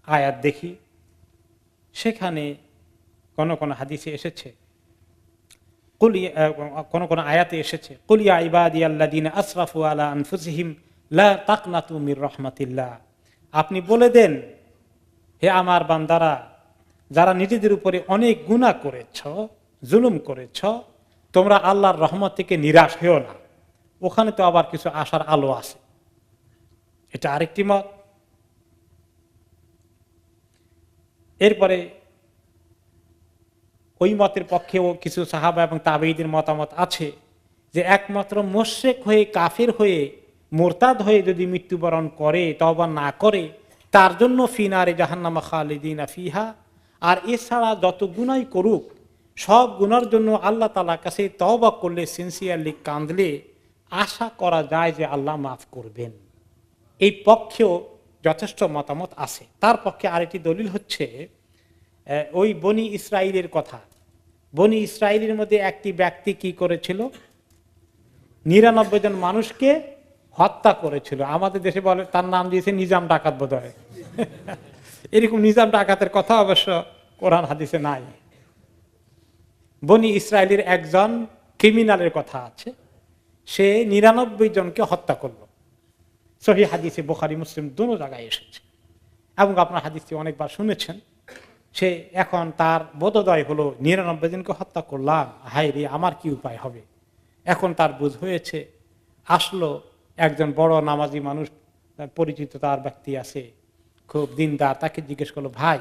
আয়াত দেখি। সেখানে কোন কোন হাদিসে এসেছে, কোন কোন আয়াতে এসেছে, কুল ইয়া ইবাদিয়াল্লাযিনা আসরাফু আলা আনফুসিহিম লা তাকনাতু মির রাহমাতিল্লাহ। আপনি বলে দেন, হে আমার বান্দারা, যারা নিজেদের উপরে অনেক গুনাহ করেছ, জুলুম করেছ, তোমরা আল্লাহর রহমত থেকে নিরাশ হও না। ওখানে তো আবার কিছু আশার আলো আছে, এটা আরেকটি মত। এরপরে ওই মতের পক্ষেও কিছু সাহাবা এবং তাবেঈদের মতামত আছে যে একমাত্র মুশরিক হয়ে, কাফির হয়ে, মুরতাদ হয়ে যদি মৃত্যুবরণ করে, তওবা না করে, তার জন্য ফিনারে জাহান্নামা খালিদিনা ফিহা। আর এছাড়া যত গুনাহই করুক, সব গুনার জন্য আল্লাহ তাআলার কাছে তওবা করলে, সিনসিয়ারলি কাঁদলে আশা করা যায় যে আল্লাহ মাফ করবেন। এই পক্ষেও যথেষ্ট মতামত আছে। তার পক্ষে আরেকটি দলিল হচ্ছে ওই বনি ইসরাইলের কথা। বনি ইসরাইলের মধ্যে একটি ব্যক্তি কি করেছিল, 99 জন মানুষকে হত্যা করেছিল। আমাদের দেশে বলে তার নাম দিয়েছে নিজাম ডাকাত বোধহয়। এরকম নিজাম ডাকাতের কথা অবশ্য কোরআন হাদিসে নাই। বনি ইসরাইলের একজন ক্রিমিনালের কথা আছে, সে 99 জনকে হত্যা করলো। সহিহ হাদিসে বুখারী মুসলিম দুটো জায়গায় এসেছে এবং আপনার হাদিসটি অনেকবার শুনেছেন। সে এখন তার বোধোদয় হলো 99 জনকে হত্যা করলাম, হায় রে, আমার কি উপায় হবে। এখন তার বুঝ হয়েছে, আসলো একজন বড় নামাজি মানুষ, পরিচিত তার ব্যক্তি আছে, খুব দিনদার, তাকে জিজ্ঞেস করলো, ভাই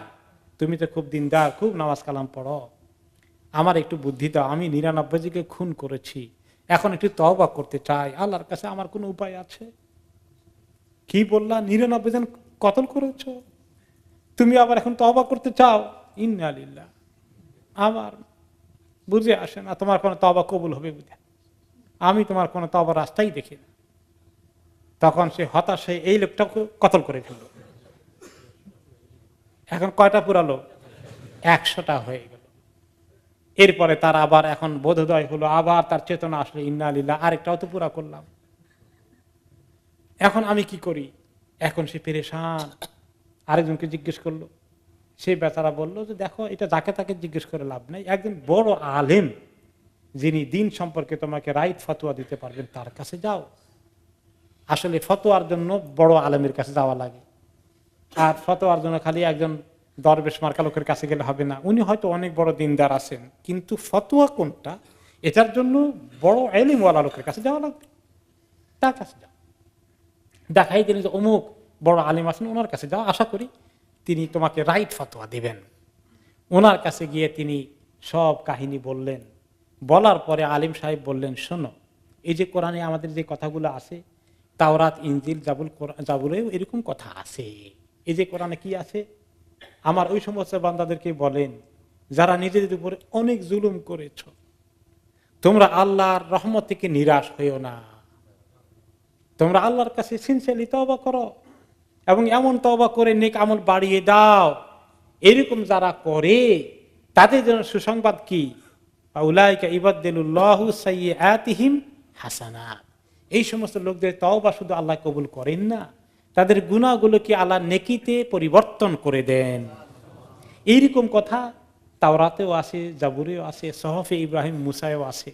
তুমি তো খুব দিনদার, খুব নামাজ কালাম পড়ো, আমার একটু বুদ্ধি দাও, আমি 99 জনকে খুন করেছি, এখন একটু তওবা করতে চাই, আল্লাহর কাছে আমার কোনো উপায় আছে? কি বললা, 99 জন কতল করেছ, তুমি আবার এখন তওবা করতে চাও? ইন্না লিল্লাহ, আমার বুঝে আসে না তোমার কোনো তওবা কবুল হবে বুঝে, আমি তোমার কোনো তওবার রাস্তাই দেখি না। তখন সে হতাশ হয়ে এই লোকটাকে কতল করে ফেলল। এখন কয়টা পুরালো? 100টা হয়ে গেল। এরপরে তার আবার এখন বোধোদয় হলো, আবার তার চেতনা আসলে, ইন্না লিল্লাহ, আরেকটাও তো পুরা করলাম, এখন আমি কি করি? এখন সে পেরেশান। আরেকজনকে জিজ্ঞেস করলো, সে বেচারা বলল যে দেখো, এটা যাকে তাকে জিজ্ঞেস করে লাভ নাই, একজন বড় আলেম যিনি দিন সম্পর্কে তোমাকে রাইট ফতোয়া দিতে পারবেন, তার কাছে যাও। আসলে ফতোয়ার জন্য বড় আলেমের কাছে যাওয়া লাগে, আর ফতোয়ার জন্য খালি একজন দরবেশ মার্কা লোকের কাছে গেলে হবে না। উনি হয়তো অনেক বড় দিনদার আছেন, কিন্তু ফতোয়া কোনটা, এটার জন্য বড় এলিমওয়ালা লোকের কাছে যাওয়া লাগবে, তার কাছে যাও। দেখাই দিলেন যে অমুক বড় আলিম আছেন, ওনার কাছে যাও, আশা করি তিনি তোমাকে রাইট ফতোয়া দিবেন। ওনার কাছে গিয়ে তিনি সব কাহিনী বললেন। বলার পরে আলিম সাহেব বললেন, শোনো, এই যে কোরআনে আমাদের যে কথাগুলো আছে, তাওরাত, ইনজিল, জাবুরেও এরকম কথা আছে। এই যে কোরআনে কি আছে, আমার ওই সমস্ত বান্দাদেরকে বলেন যারা নিজেদের উপরে অনেক জুলুম করেছ, তোমরা আল্লাহর রহমত থেকে নিরাশ হইও না, তোমরা আল্লাহর কাছে সিনসিয়ারলি তওবা করো এবং এমন তওবা করে নেক আমল বাড়িয়ে দাও। এরকম যারা করে তাদের জন্য সুসংবাদ কি, উলাইকা ইবাদদিলুল্লাহু সাইয়্যাতিহিম হাসানাত। এই সমস্ত লোকদের তওবা শুধু আল্লাহ কবুল করেন না, তাদের গুনাহগুলোকে আল্লাহ নেকিতে পরিবর্তন করে দেন। এইরকম কথা তাওরাতেও আছে, জাবুরেও আছে, সহফে ইব্রাহিম মুসায়ও আছে।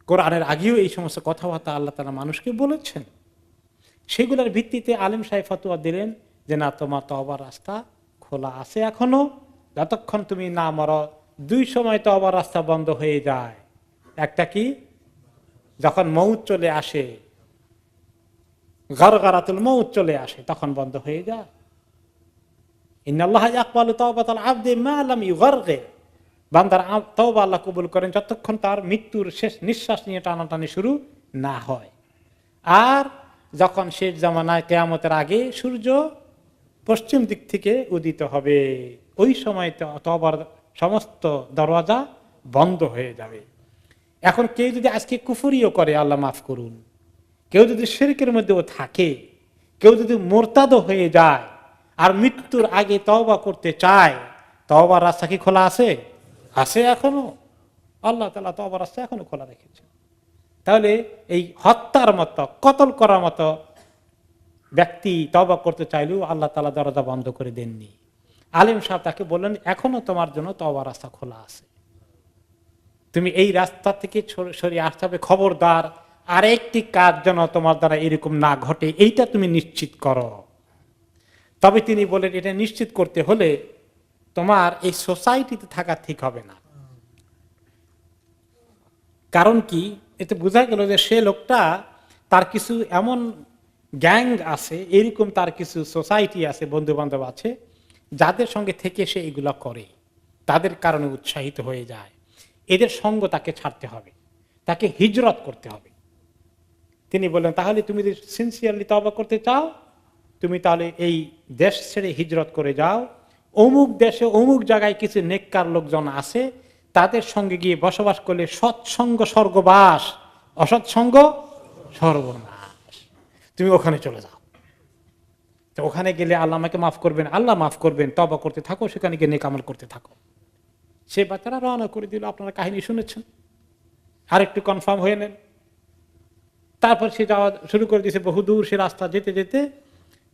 কোরআনের আগেও এই সমস্ত কথাবার্তা আল্লাহ তাআলা মানুষকে বলেছেন। সেগুলোর ভিত্তিতে আলেম সাহেব ফতোয়া দিলেন যে না, তোমার তওবার রাস্তা খোলা আছে এখনো, যতক্ষণ তুমি না মরো। 2 সময় তওবার রাস্তা বন্ধ হয়ে যায়। একটা কি, যখন মউত চলে আসে, গারগারাতুল মউত চলে আসে, তখন বন্ধ হয়ে যায়। ইন্নাল্লাহা ইয়াকবালু তাওবাতাল আবদি মা লাম ইউগারগির। বান্দার তওবা আল্লাহ কবুল করেন যতক্ষণ তার মৃত্যুর শেষ নিঃশ্বাস নিয়ে টানাটানি শুরু না হয়। আর যখন শেষ জামানায় কিয়ামতের আগে সূর্য পশ্চিম দিক থেকে উদিত হবে, ওই সময় তওবার সমস্ত দরওয়াজা বন্ধ হয়ে যাবে। এখন কেউ যদি আজকে কুফরিও করে, আল্লাহ মাফ করুন, কেউ যদি শিরকের মধ্যেও থাকে, কেউ যদি মোরতাদও হয়ে যায় আর মৃত্যুর আগে তওবা করতে চায়, তওবার রাস্তা কি খোলা আছে? আছে এখনো। আল্লাহ তাআলা তওবার রাস্তা এখনো খোলা রেখেছেন। তাহলে এই হত্যার মতো, কতল করার মতো ব্যক্তি তওবা করতে চাইলেও আল্লাহ তাআলা দরজা বন্ধ করে দেননি। আলেম সাহেব তাকে বললেন, এখনো তোমার জন্য তওবার রাস্তা খোলা আছে, তুমি এই রাস্তা থেকে সরিয়ে আসতে হবে। খবরদার আরেকটি কাজ যেন তোমার দ্বারা এরকম না ঘটে, এইটা তুমি নিশ্চিত করো। তবে তিনি বলেন, এটা নিশ্চিত করতে হলে তোমার এই সোসাইটিতে থাকা ঠিক হবে না। কারণ কি, এতে বোঝা গেল যে সে লোকটা, তার কিছু এমন গ্যাং আছে, এরকম তার কিছু সোসাইটি আছে, বন্ধু বান্ধব আছে, যাদের সঙ্গে থেকে সে এগুলা করে, তাদের কারণে উৎসাহিত হয়ে যায়। এদের সঙ্গ তাকে ছাড়তে হবে, তাকে হিজরত করতে হবে। তিনি বললেন, তাহলে তুমি যদি সিনসিয়ারলি তওবা করতে চাও, তুমি তাহলে এই দেশ ছেড়ে হিজরত করে যাও। অমুক দেশে অমুক জায়গায় কিছু নেককার লোকজন আছে, তাদের সঙ্গে গিয়ে বসবাস করলে সৎসঙ্গ স্বর্গবাস, অসৎসঙ্গ সর্বনাশ। তুমি ওখানে চলে যাও। তো ওখানে গেলে আল্লাহ আমাকে মাফ করবেন, আল্লাহ মাফ করবেন, তওবা করতে থাকো, সেখানে গিয়ে নেক আমল করতে থাকো। সে বাচ্চারা রওনা করে দিল। আপনারা কাহিনী শুনেছেন, আর একটু কনফার্ম হয়ে নেন। তারপর সে যাওয়া শুরু করে দিয়েছে। বহুদূর সে রাস্তা যেতে যেতে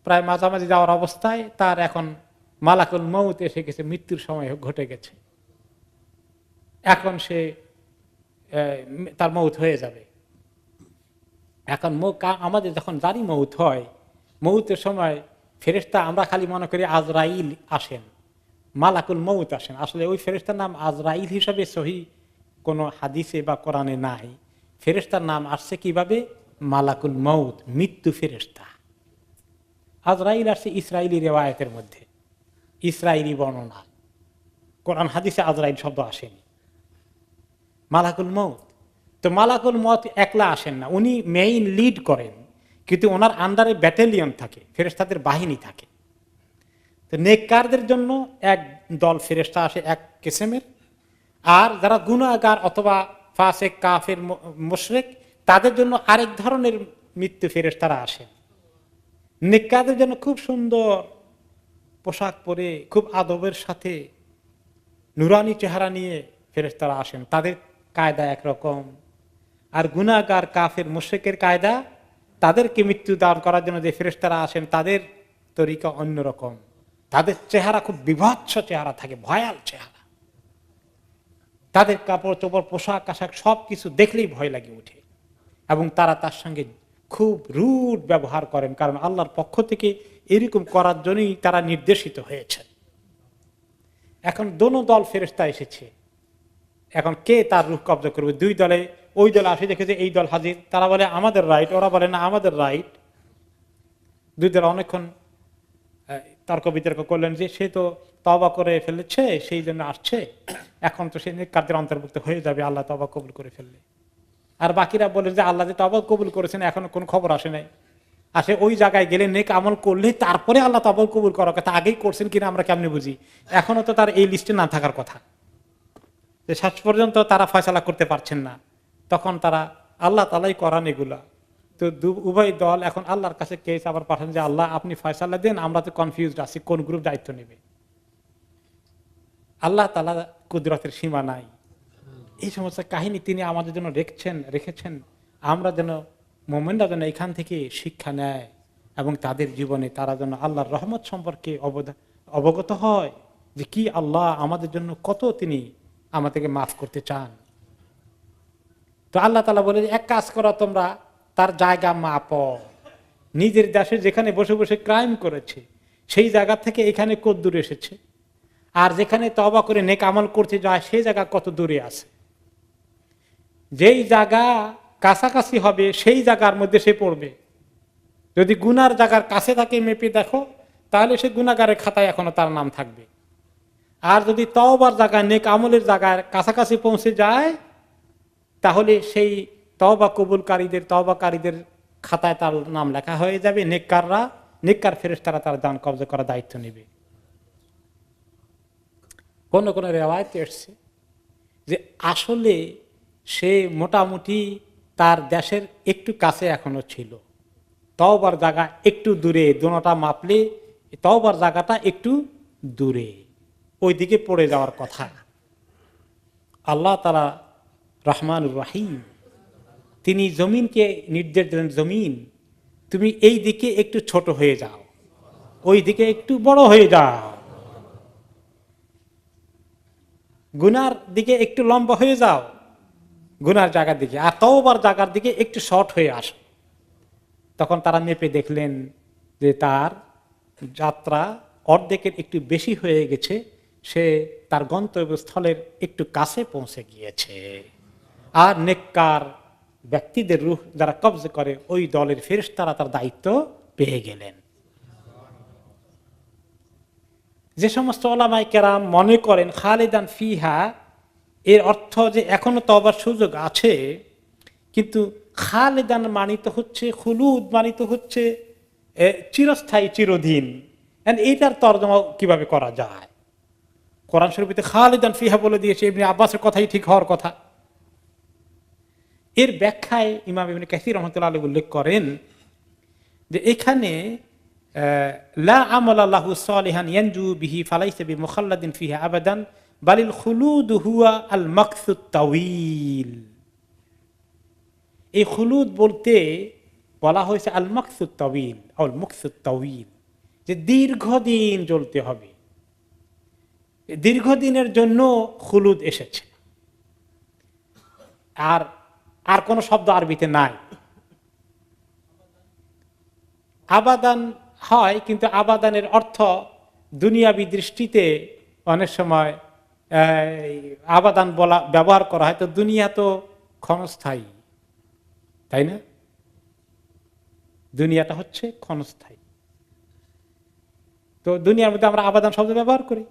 প্রায় মাঝামাঝি যাওয়ার অবস্থায় তার এখন মালাকুল মউত এসে গেছে, মৃত্যুর সময় ঘটে গেছে। এখন সে তার মউত হয়ে যাবে। এখন আমাদের যখন জানি মউত হয়, মউতের সময় ফেরেশতা, আমরা খালি মনে করি আজরাইল আসেন, মালাকুল মউত আসেন। আসলে ওই ফেরেশতার নাম আজরাইল হিসাবে সহি কোনো হাদিসে বা কোরআনে নাই। ফেরেশতার নাম আসছে কিভাবে? মালাকুল মউত, মৃত্যু ফেরেশতা। আজরাইল আসছে ইসরাইলি রিওয়ায়াতের মধ্যে, ইসরাইলি বর্ণনা। কোরআন হাদিসে আজরাইল শব্দ আসেনি। মালাকুল মউত, তো মালাকুল মউত একলা আসেন না, উনি মেইন লিড করেন, কিন্তু ওনার আন্ডারে ব্যাটালিয়ন থাকে, ফেরেশতাদের বাহিনী থাকে। তো নেককারদের জন্য এক দল ফেরেশতা আসে এক কিসমের, আর যারা গুনাহগার অথবা ফাসেক, কাফের, মুশরিক, তাদের জন্য আরেক ধরনের মৃত্যু ফেরেশতারা আসেন। নেককারদের জন্য খুব সুন্দর পোশাক পরে, খুব আদবের সাথে নুরানি চেহারা নিয়ে ফেরেশতারা আসেন, তাদের কায়দা একরকম। আর গুনাহগার, কাফের, মুশরিকের কায়দা, তাদেরকে মৃত্যু দান করার জন্য যে ফেরেশতারা আসেন, তাদের তরিকা অন্যরকম। তাদের চেহারা খুব বিভৎস চেহারা থাকে, ভয়াল চেহারা। তাদের কাপড় চোপড়, পোশাক আশাক সবকিছু দেখলেই ভয় লাগে উঠে, এবং তারা তার সঙ্গে খুব রুড ব্যবহার করেন, কারণ আল্লাহর পক্ষ থেকে এরকম করার জন্যই তারা নির্দেশিত হয়েছে। এখন দোনো দল ফেরেশতা এসেছে, এখন কে তার রূহ কবজা করবে? দুই দলে, ওই দলে আসে দেখেছে এই দল হাজির, তারা বলে আমাদের রাইট, ওরা বলে না আমাদের রাইট। দুই দল অনেকক্ষণ তর্ক বিতর্ক করলেন যে সে তো তওবা করে ফেলেছে, সেই জন্য আসছে, এখন তো সে নেককারদের অন্তর্ভুক্ত হয়ে যাবে আল্লাহ তওবা কবুল করে ফেললে। আর বাকিরা বলেন যে আল্লাহ যে তওবা কবুল করেছেন, এখনো কোনো খবর আসে নাই। আসে ওই জায়গায় গেলে নেক আমল করলে তারপরে আল্লাহ তওবা কবুল করার কথা, আগেই করছেন কিনা আমরা কেমনে বুঝি? এখনো তো তার এই লিস্টে না থাকার কথা, যে শেষ পর্যন্ত তারা ফয়সালা করতে পারছেন না। তখন তারা আল্লাহ তাআলাই করান এগুলা। তো উভয় দল এখন আল্লাহর কাছে কেস আবার পাঠান যে আল্লাহ আপনি ফয়সালা দেন, আমরা তো কনফিউজড আছি কোন গ্রুপ দায়িত্ব নেবে। আল্লাহ তাআলা কুদরতের সীমা নাই। এই সমস্ত কাহিনী তিনি আমাদের জন্য রেখেছেন, আমরা যেন, মুমিনরা যেন এখান থেকে শিক্ষা নেয় এবং তাদের জীবনে তারা যেন আল্লাহর রহমত সম্পর্কে অবগত হয়, যে কি আল্লাহ আমাদের জন্য কত তিনি আমাদেরকে মাফ করতে চান। তো আল্লাহ তাআলা বলে, এক কাজ করো তোমরা, তার জায়গা মাপো, নিজের দেশে যেখানে বসে বসে ক্রাইম করেছে সেই জায়গা থেকে এখানে কত দূরে এসেছে, আর যেখানে তওবা করে নেক আমল করতে যায় সেই জায়গা কত দূরে আছে। যেই জায়গা কাছাকাছি হবে সেই জায়গার মধ্যে সে পড়বে। যদি গুনার জায়গার কাছে থাকে মেপে দেখো, তাহলে সে গুনাহগারের খাতায় এখনো তার নাম থাকবে। আর যদি তওবার জায়গায়, নেক আমলের জায়গায় কাছাকাছি পৌঁছে যায়, তাহলে সেই তওবাকারীদের খাতায় তার নাম লেখা হয়ে যাবে। নেককার ফেরেশতারা তার জান কবজা করার দায়িত্ব নেবে। কোন কোন রিওয়ায়াতে এসেছে যে আসলে সে মোটামুটি তার দেশের একটু কাছে এখনো ছিল, তওবার জায়গা একটু দূরে, দুটোটা মাপলে তওবার জায়গাটা একটু দূরে, ওইদিকে পড়ে যাওয়ার কথা। আল্লাহ তাআলা রহমানুর রহিম, তিনি জমিনকে নির্দেশ দিলেন, জমিন তুমি এই দিকে একটু ছোট হয়ে যাও, ওই দিকে একটু বড় হয়ে যাও, গুনার দিকে একটু লম্বা হয়ে যাও, গুনার জায়গার দিকে, আর তওবার জায়গার দিকে একটু শর্ট হয়ে আসো। তখন তারা মেপে দেখলেন যে তার যাত্রা অর্ধেকের একটু বেশি হয়ে গেছে, সে তার গন্তব্যস্থলের একটু কাছে পৌঁছে গিয়েছে। আর নেককার ব্যক্তিদের রূহ যারা কবজা করে, ওই দলের ফেরেশতারা তার দায়িত্ব পেয়ে গেলেন। যে সমস্ত উলামায়ে কেরাম মনে করেন খালিদান ফিহা এর অর্থ যে এখনো তওবার সুযোগ আছে, কিন্তু খালিদান মানিত হচ্ছে, খুলুদ মানিত হচ্ছে চিরস্থায়ী, চিরদিন। এইটার তর্জমা কিভাবে করা যায়? কোরআন শরীফে খালিদান ফিহা বলে দিয়েছে, ইবনে আব্বাসের কথাই ঠিক হওয়ার কথা। এর ব্যাখ্যায় ইমাম ইবনে কাসির রাহমাতুল্লাহ আলাইহি উল্লেখ করেন যে এখানে লা আমালা লাহু সালিহান ইয়ানজু বিহি ফালাইসা বিমুখাল্লাদিন ফিহা আবাদান বালিল খুলুদ হুয়া আল মাকসুদ তাওয়িল। এই খুলুদ বলতে বলা হয়েছে আল মাকসুদ তাওয়িল, আল মাকসুদ তাওয়িল, যে দীর্ঘদিন জ্বলতে হবে, দীর্ঘদিনের জন্য খুলুদ এসেছে। আর কোন শব্দ আরবিতে নাই। আবাদান হয়, কিন্তু আবাদানের অর্থ দুনিয়াবী দৃষ্টিতে অনেক সময় আবাদান ব্যবহার করা হয়। তো দুনিয়া তো ক্ষণস্থায়ী, তাই না? দুনিয়াটা হচ্ছে ক্ষণস্থায়ী। তো দুনিয়ার মধ্যে আমরা আবাদান শব্দ ব্যবহার করি।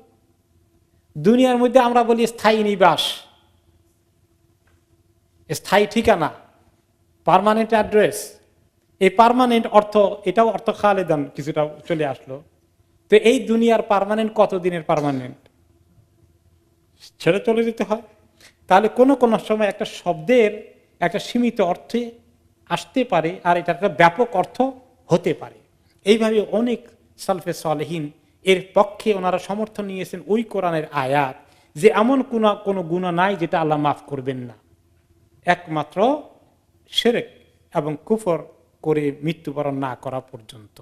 দুনিয়ার মধ্যে আমরা বলি স্থায়ী নিবাস, স্থায়ী ঠিকানা, পার্মানেন্ট অ্যাড্রেস। এই পার্মানেন্ট অর্থ, এটাও অর্থ খালেদান কিছুটা চলে আসলো। তো এই দুনিয়ার পার্মানেন্ট কতদিনের পার্মানেন্ট? ছেড়ে চলে যেতে হয়। তাহলে কোনো কোনো সময় একটা শব্দের একটা সীমিত অর্থে আসতে পারে, আর এটা একটা ব্যাপক অর্থ হতে পারে। এইভাবে অনেক সালফে সালেহিন এর পক্ষে ওনারা সমর্থন নিয়েছেন ওই কোরআনের আয়াত, যে এমন কোনো গুনাহ নাই যেটা আল্লাহ মাফ করবেন না, একমাত্র শিরক এবং কুফর করে মৃত্যুবরণ না করা পর্যন্ত।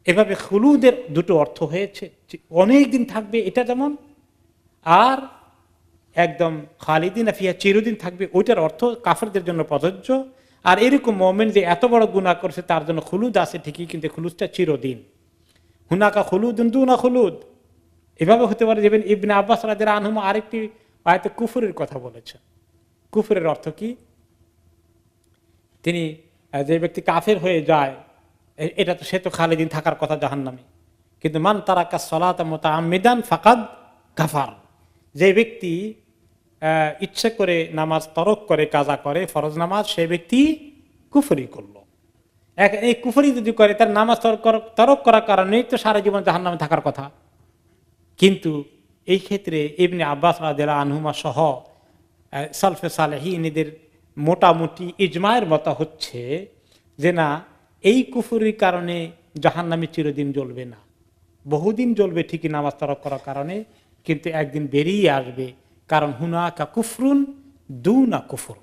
এভাবে খুলুদের দুটো অর্থ হয়েছে, অনেক দিন থাকবে এটা যেমন, আর একদম খালিদিন ফিহা চিরদিন থাকবে, ওইটার অর্থ কাফেরদের জন্য প্রযোজ্য। আর এরকম মুমিন যে এত বড় গুনাহ করছে তার জন্য খুলুদ আছে ঠিকই, কিন্তু খুলুদটা চিরদিন। হুনাকা খুলুদুন দুনা খুলুদ, এভাবে হতে পারে। যেমন ইবনে আব্বাস রাদিয়াল্লাহু আনহু আরেকটি আয়াতে কুফরের কথা বলেছেন। কুফরের অর্থ কি? তিনি যে ব্যক্তি কাফের হয়ে যায়, এটা তো সে তো খালিদিন থাকার কথা জাহান্নামে, কিন্তু মান তারাকা সলাতা মুতাআম্মিদান ফাকাদ কাফার, যে ব্যক্তি ইচ্ছে করে নামাজ তরক করে, কাজা করে ফরজ নামাজ, সেই ব্যক্তি কুফরি করলো। এই কুফরি যদি করে, তার নামাজ তরক করার কারণে তো সারা জীবন জাহান্নামে থাকার কথা। কিন্তু এই ক্ষেত্রে ইবনে আব্বাস রাদিয়াল্লাহু আনহুমা সহ সালফে সালেহিনদের মোটামুটি ইজমায়ের মত হচ্ছে যে না, এই কুফরির কারণে জাহান্নামে চিরদিন জ্বলবে না, বহুদিন জ্বলবে ঠিকই নামাজ তরক করার কারণে, কিন্তু একদিন বেরিয়ে আসবে। কারণ হুনাকা কুফরুন দুনা কুফর,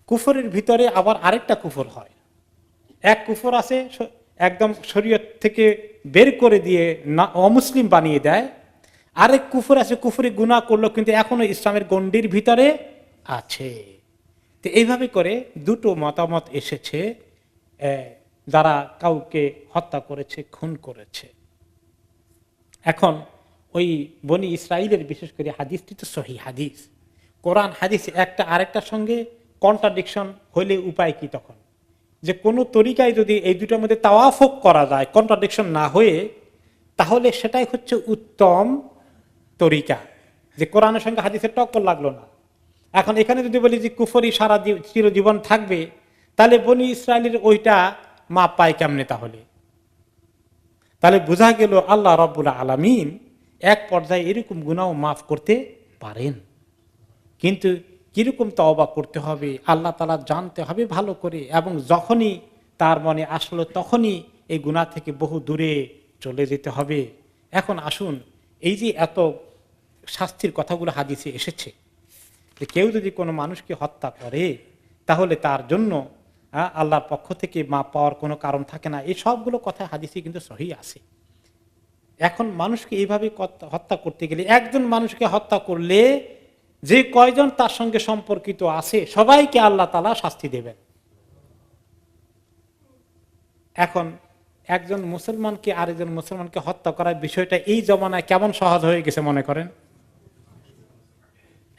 কুফরের ভিতরে আবার আরেকটা কুফর হয়। এক কুফর আছে একদম শরীয়ত থেকে বের করে দিয়ে অমুসলিম বানিয়ে দেয়, আরেক কুফর আছে কুফরি গুনাহ করলো কিন্তু এখনো ইসলামের গণ্ডির ভিতরে আছে। তো এইভাবে করে দুটো মতামত এসেছে, যারা কাউকে হত্যা করেছে, খুন করেছে। এখন ওই বনি ইসরাইলের বিশেষ করে হাদিসটি তো সহিহ হাদিস, কোরআন হাদিস একটা আরেকটার সঙ্গে কন্ট্রাডিকশন হলে উপায় কি? তখন যে কোনো তরিকায় যদি এই দুটোর মধ্যে তাওয়াফুক করা যায়, কন্ট্রাডিকশন না হয়ে, তাহলে সেটাই হচ্ছে উত্তম তরিকা, যে কোরআনের সঙ্গে হাদিসের টক্কর লাগলো না। এখন এখানে যদি বলি যে কুফরি সারা চিরজীবন থাকবে, তাহলে বনি ইসরায়েলের ওইটা মাপ পায় কেমনে? তাহলে বোঝা গেল আল্লাহ রাব্বুল আলামিন এক পর্যায়ে এরকম গুনাহ মাফ করতে পারেন, কিন্তু কিরকম তওবা করতে হবে আল্লাহ তাআলা জানতে হবে ভালো করে, এবং যখনই তার মনে আসলো তখনই এই গুনাহ থেকে বহু দূরে চলে যেতে হবে। এখন আসুন, এই যে এত শাস্তির কথাগুলো হাদিসে এসেছে, যে কেউ যদি কোনো মানুষকে হত্যা করে তাহলে তার জন্য আল্লাহর পক্ষ থেকে মাপ পাওয়ার কোনো কারণ থাকে না, এই সবগুলো কথা হাদিসে কিন্তু সহিহ আছে। এখন মানুষকে এইভাবে হত্যা করতে গেলে, একজন মানুষকে হত্যা করলে যে কয়জন তার সঙ্গে সম্পর্কিত আছে সবাইকে আল্লাহ তাআলা শাস্তি দেবেন। এখন একজন মুসলমানকে আরেকজন মুসলমানকে হত্যা করার বিষয়টা এই জমানায় কেমন সহজ হয়ে গেছে মনে করেন।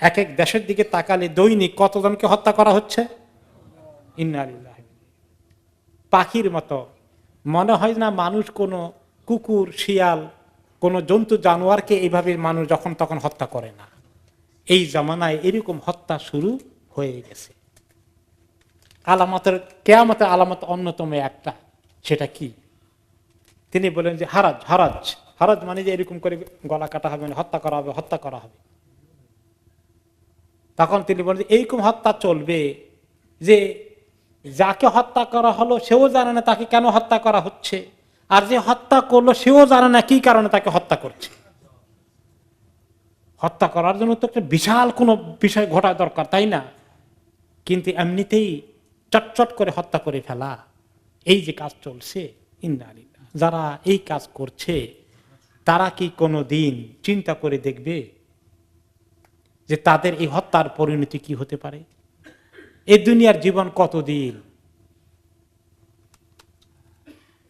এক এক দেশের দিকে তাকালে দৈনিক কতজনকে হত্যা করা হচ্ছে, ইন্না লিল্লাহি। পাখির মতো মনে হয় না মানুষ কোনো কুকুর শিয়াল কোনো জন্তু জানোয়ারকে এইভাবে মানুষ যখন তখন হত্যা করে না। এই জামানায় এরকম হত্যা শুরু হয়ে গেছে। আলামতের কিয়ামতের আলামত অন্যতম একটা, সেটা কি? তিনি বলেন যে হারাজ হারাজ হারাজ মানে যে এরকম করে গলা কাটা হবে, হত্যা করা হবে, হত্যা করা হবে। তখন তিনি বলেন যে এইরকম হত্যা চলবে যে যাকে হত্যা করা হলো সেও জানে না তাকে কেন হত্যা করা হচ্ছে, আর যে হত্যা করলো সেও জানে না কি কারণে তাকে হত্যা করছে। হত্যা করার জন্য তো একটা বিশাল কোনো বিষয় ঘটা দরকার, তাই না? কিন্তু এমনিতেই চটচট করে হত্যা করে ফেলা, এই যে কাজ চলছে, ইন্না লিল্লাহ। যারা এই কাজ করছে তারা কি কোনো দিন চিন্তা করে দেখবে যে তাদের এই হত্যার পরিণতি কি হতে পারে? এই দুনিয়ার জীবন কতদিন?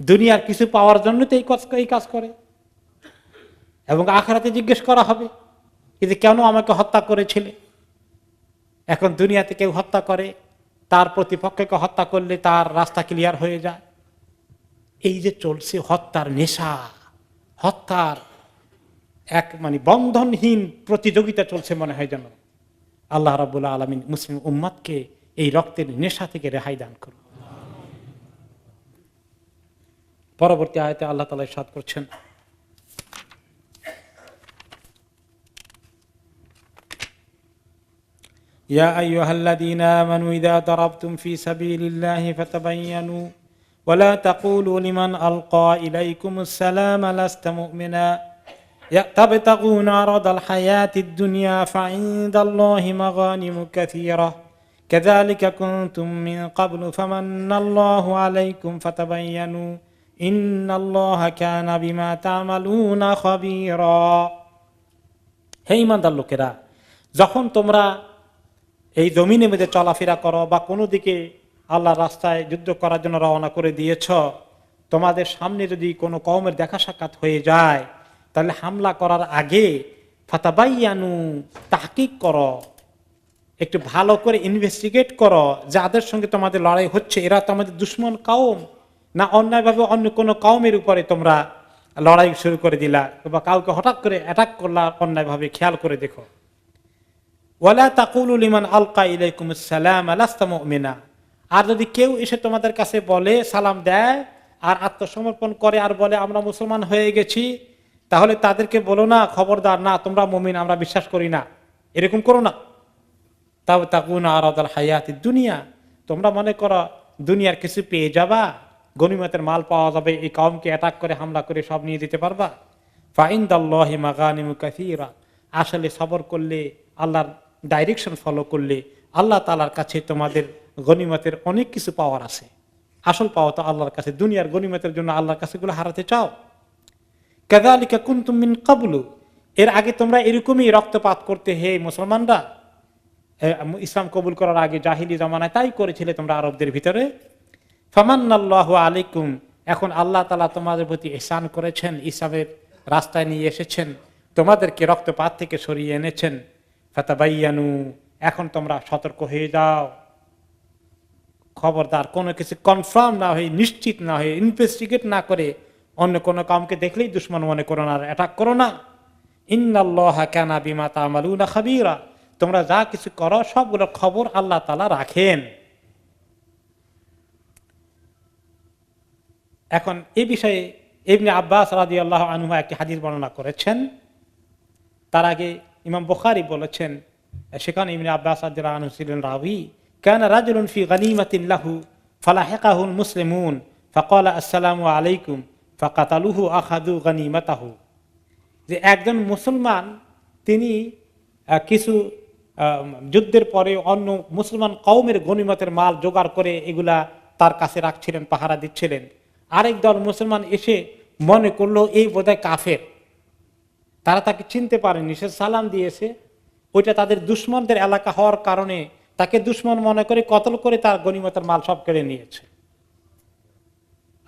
দুনিয়ার কিছু পাওয়ার জন্য তো এই কাজ করে, এবং আখিরাতে জিজ্ঞেস করা হবে যে কেন আমাকে হত্যা করেছিলে। এখন দুনিয়াতে কেউ হত্যা করে, তার প্রতিপক্ষকে হত্যা করলে তার রাস্তা ক্লিয়ার হয়ে যায়। এই যে চলছে হত্যার নেশা, হত্যার এক মানে বন্ধনহীন প্রতিযোগিতা চলছে, মনে হয় যেন। আল্লাহ রাব্বুল আলামিন মুসলিম উম্মতকে এই রক্তের নেশা থেকে রেহাই দান করুন। পরবর্তী আয়াতে আল্লাহ তাআলা ইরশাদ করছেন, ইয়া আইয়ুহাল্লাযীনা আমানু ইযা দারাবতুম ফি সাবিলিল্লাহি ফাতাবায়ানু ওয়া লা তাকুলু লিমান আলকা ইলাইকুমুস সালামা লাস্তা মুমিনা ইয়াতাবতাগুনা আরাদাল হায়াতিদ দুনিয়া ফাইনদাল্লাহি মাগানিমু কাসীরা কাযালিকা কুনতুম মিন ক্বাবলু ফামান্নাল্লাহু আলাইকুম ফাতাবায়ানু ইন্নাল্লাহা কানা বিমা তা'মালুনা খাবীরা। হে ঈমানদার লোকেরা, যখন তোমরা এই জমিনের মধ্যে চলাফেরা করো বা কোনো দিকে আল্লাহর রাস্তায় যুদ্ধ করার জন্য রওনা করে দিয়েছ, তোমাদের সামনে যদি কোনো কওমের দেখা সাক্ষাৎ হয়ে যায় তাহলে হামলা করার আগে ফাতাবায়ানু, তাহকিক করো, একটু ভালো করে ইনভেস্টিগেট করো যাদের সঙ্গে তোমাদের লড়াই হচ্ছে এরা তোমাদের দুশমন কওম, না অন্যায়ভাবে অন্য কোনো কওমের উপরে তোমরা লড়াই শুরু করে দিলা, বা কাউকে হঠাৎ করে অ্যাটাক করলা অন্যায়ভাবে, খেয়াল করে দেখো। ওয়ালা তাকুলু লিমান আলকা ইলাইকুমুস সালামা লাস্তা মুমিনা, আর যদি কেউ এসে তোমাদের কাছে বলে, সালাম দেয় আর আত্মসমর্পণ করে আর বলে আমরা মুসলমান হয়ে গেছি, তাহলে তাদেরকে বলো না, খবরদার, না তোমরা মুমিন, আমরা বিশ্বাস করি না, এরকম করো না। তাও তাকুনা আরাদাল হায়াতিদ দুনিয়া, তোমরা মনে করো দুনিয়ার কিছু পেয়ে যাবা, গনিমতের মাল পাওয়া যাবে, এই কওমকে অ্যাটাক করে হামলা করে সব নিয়ে যেতে পারবা। ফাইনদাল্লাহি মাগানিমু কাসীরা, আসলে সবর করলে, আল্লাহর ডাইরেকশন ফলো করলে আল্লাহ তাআলার কাছে তোমাদের গনিমতের অনেক কিছু পাওয়ার আছে। আসল পাওয়া তো আল্লাহর কাছে, দুনিয়ার গনিমতের জন্য আল্লাহর কাছে গুলো হারাতে চাও। কাযালিকা কুনতুম মিন ক্বাবলু, এর আগে তোমরা এরকমই রক্তপাত করতে, হে মুসলমানরা, ইসলাম কবুল করার আগে জাহিলি জামানায় তাই করেছিলে তোমরা আরবদের ভিতরে। ফামান্নাল্লাহু আলাইকুম, এখন আল্লাহ তাআলা তোমাদের প্রতি ইহসান করেছেন, ইসলামের রাস্তায় নিয়ে এসেছেন, তোমাদেরকে রক্তপাত থেকে সরিয়ে এনেছেন। ফাতাবায়ানু, এখন তোমরা সতর্ক হয়ে যাও, খবরদার কোনো কিছু কনফার্ম না হয়ে, নিশ্চিত না হয়ে, ইনভেস্টিগেট না করে অন্য কোনো কাউকে দেখলেই দুশমন মনে করো না, আর অ্যাটাক করো না। ইন্নাল্লাহা কানা বিমা তা'মালুনা খাবীরা, তোমরা যা কিছু করো সবগুলো খবর আল্লাহ তাআলা রাখেন। এখন এই বিষয়ে ইবনে আব্বাস রাদিয়াল্লাহু আনহু একটি হাদিস বর্ণনা করেছেন। তার আগে ইমাম বুখারী বলেছেন, সেখানে ইবনে আব্বাস রাদিয়াল্লাহু আনহু ছিলেন রাবী, কানা রাজুলুন ফি গনিমাতিন লাহু ফালাহিকাহুল মুসলিমুন ফাকালা আসসালামু আলাইকুম ফাকাতালুহু আখাযু গনিমাতাহু। যে একজন মুসলমান তিনি কিছু যুদ্ধের পরে অন্য মুসলমান কওমের গনিমতের মাল জোগাড় করে এগুলা তার কাছে রাখছিলেন, পাহারা দিচ্ছিলেন। আরেক দল মুসলমান এসে মনে করলো এই বোধহয় কাফের, তারা তাকে চিনতে পারেনি, সে সালাম দিয়েছে, ওইটা তাদের দুশমনদের এলাকা হওয়ার কারণে তাকে দুশমন মনে করে কতল করে তার গনিমতের মাল সব কেড়ে নিয়েছে।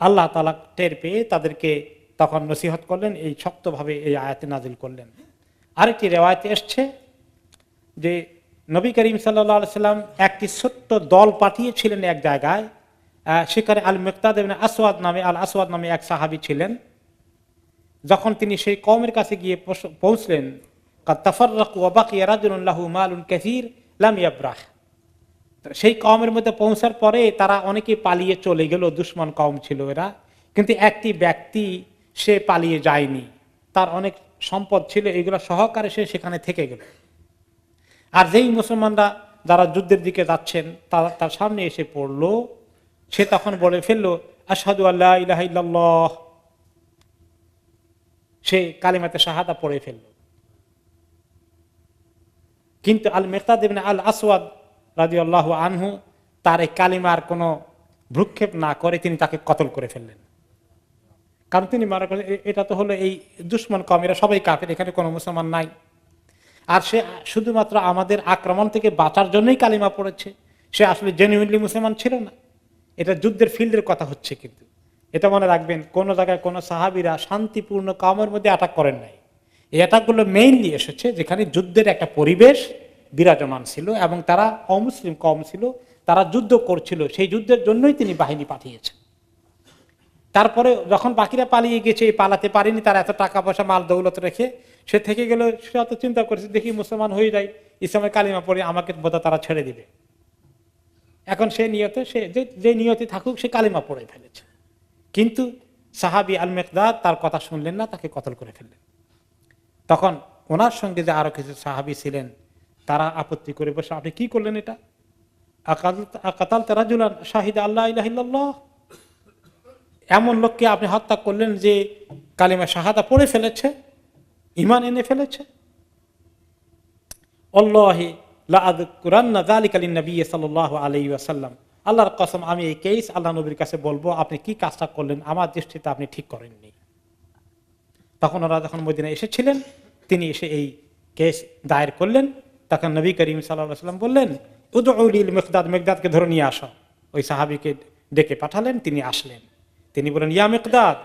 আল্লাহ তাআলা টের পেয়ে তাদেরকে তখন নসিহত করলেন, এই শক্তভাবে এই আয়াতে নাজিল করলেন। আরেকটি রিওয়ায়াতে এসছে যে নবী করিম সাল্লাল্লাহু আলাইহি সাল্লাম একটি ছোট্ট দল পাঠিয়েছিলেন এক জায়গায়, সেখানে আল মিকদাদ ইবনে আসওয়াদ নামে এক সাহাবী ছিলেন। যখন তিনি সেই কওমের কাছে গিয়ে পৌঁছলেন, কাদ তাফাররাকু ওয়া বাকিয়া রাজুলুন লাহু মালুন কাসীর লাম ইয়াবরাহ, সেই কওমের মধ্যে পৌঁছার পরে তারা অনেকে পালিয়ে চলে গেল, দুশমন কওম ছিল এরা, কিন্তু একটি ব্যক্তি সে পালিয়ে যায়নি, তার অনেক সম্পদ ছিল, এগুলো সহকারে সে সেখানে থেকে গেল। আর যেই মুসলমানরা যারা যুদ্ধের দিকে যাচ্ছেন তার সামনে এসে পড়লো, সে তখন বলে ফেললো আশহাদু আল্লা ইলাহা ইল্লাল্লাহ, সে কালিমাতে শাহাদা পড়ে ফেলল। কিন্তু আল মিকদাদ ইবনে আল আসওয়াদ রাদিয়াল্লাহু আনহু তার এই কালিমার কোনো ভ্রুক্ষেপ না করে তিনি তাকে কতল করে ফেললেন। কারণ তিনি মনে করেন এটা তো হলো এই দুশমন কওম, এরা সবাই কাফের, এখানে কোনো মুসলমান নাই। আর সে শুধুমাত্র আমাদের আক্রমণ থেকে বাঁচার জন্যই কালিমা পড়েছে, সে আসলে জেনুইনলি মুসলমান ছিল না। এটা যুদ্ধের ফিল্ডের কথা হচ্ছে, কিন্তু এটা মনে রাখবেন কোন জায়গায় কোন সাহাবীরা শান্তিপূর্ণ কওমের মধ্যে অ্যাটাক করেন নাই। এই অ্যাটাকগুলো মেইনলি এসেছে যেখানে যুদ্ধের একটা পরিবেশ বিরাজমান ছিল এবং তারা অমুসলিম কওম ছিল, তারা যুদ্ধ করছিল, সেই যুদ্ধের জন্যই তিনি বাহিনী পাঠিয়েছেন। তারপরে যখন বাকিরা পালিয়ে গেছে, পালাতে পারেনি, তারা এত টাকা পয়সা মাল দৌলত রেখে সে থেকে গেল, সে অত চিন্তা করেছে দেখি মুসলমান হয়ে যায়, ইসলামের কালিমা পড়ে আমাকে বোধহয় তারা ছেড়ে দিবে। এখন সে নিয়তে, সে যে নিয়তে থাকুক, সে কালিমা পড়ে ফেলেছে। কিন্তু সাহাবী আল মিকদাদ তার কথা শুনলেন না, তাকে কতল করে ফেললেন। তখন ওনার সঙ্গে যে আরো কিছু সাহাবী ছিলেন তারা আপত্তি করে বসে, আপনি কি করলেন এটা? আকাতালতা রাজুলান শাহিদা আল্লাহ ইলাহা ইল্লাল্লাহ, এমন লোককে আপনি হত্যা করলেন যে কালিমা শাহাদা পড়ে ফেলেছে, ঈমান এনে ফেলেছে। আল্লাহি লা আযকুরান্না যালিকা লিন-নবী সাল্লাল্লাহু আলাইহি ওয়াসাল্লাম, আল্লাহর কসম আমি এই কেস আল্লাহ নবীর কাছে বলবো, আপনি কি কাজটা করলেন আমার দৃষ্টিতে আপনি ঠিক করেননি। তখন ওরা যখন মদিনায় এসেছিলেন, তিনি এসে এই কেস দায়ের করলেন। তখন নবী করিম সাল্লাল্লাহু আলাইহি ওয়াসাল্লাম বললেন, উদউ লিল মিকদাদ, মিকদাদকে ধরে নিয়ে আসো। ওই সাহাবীকে ডেকে পাঠালেন, তিনি আসলেন। তিনি বলেন, ইয়া মিকদাদ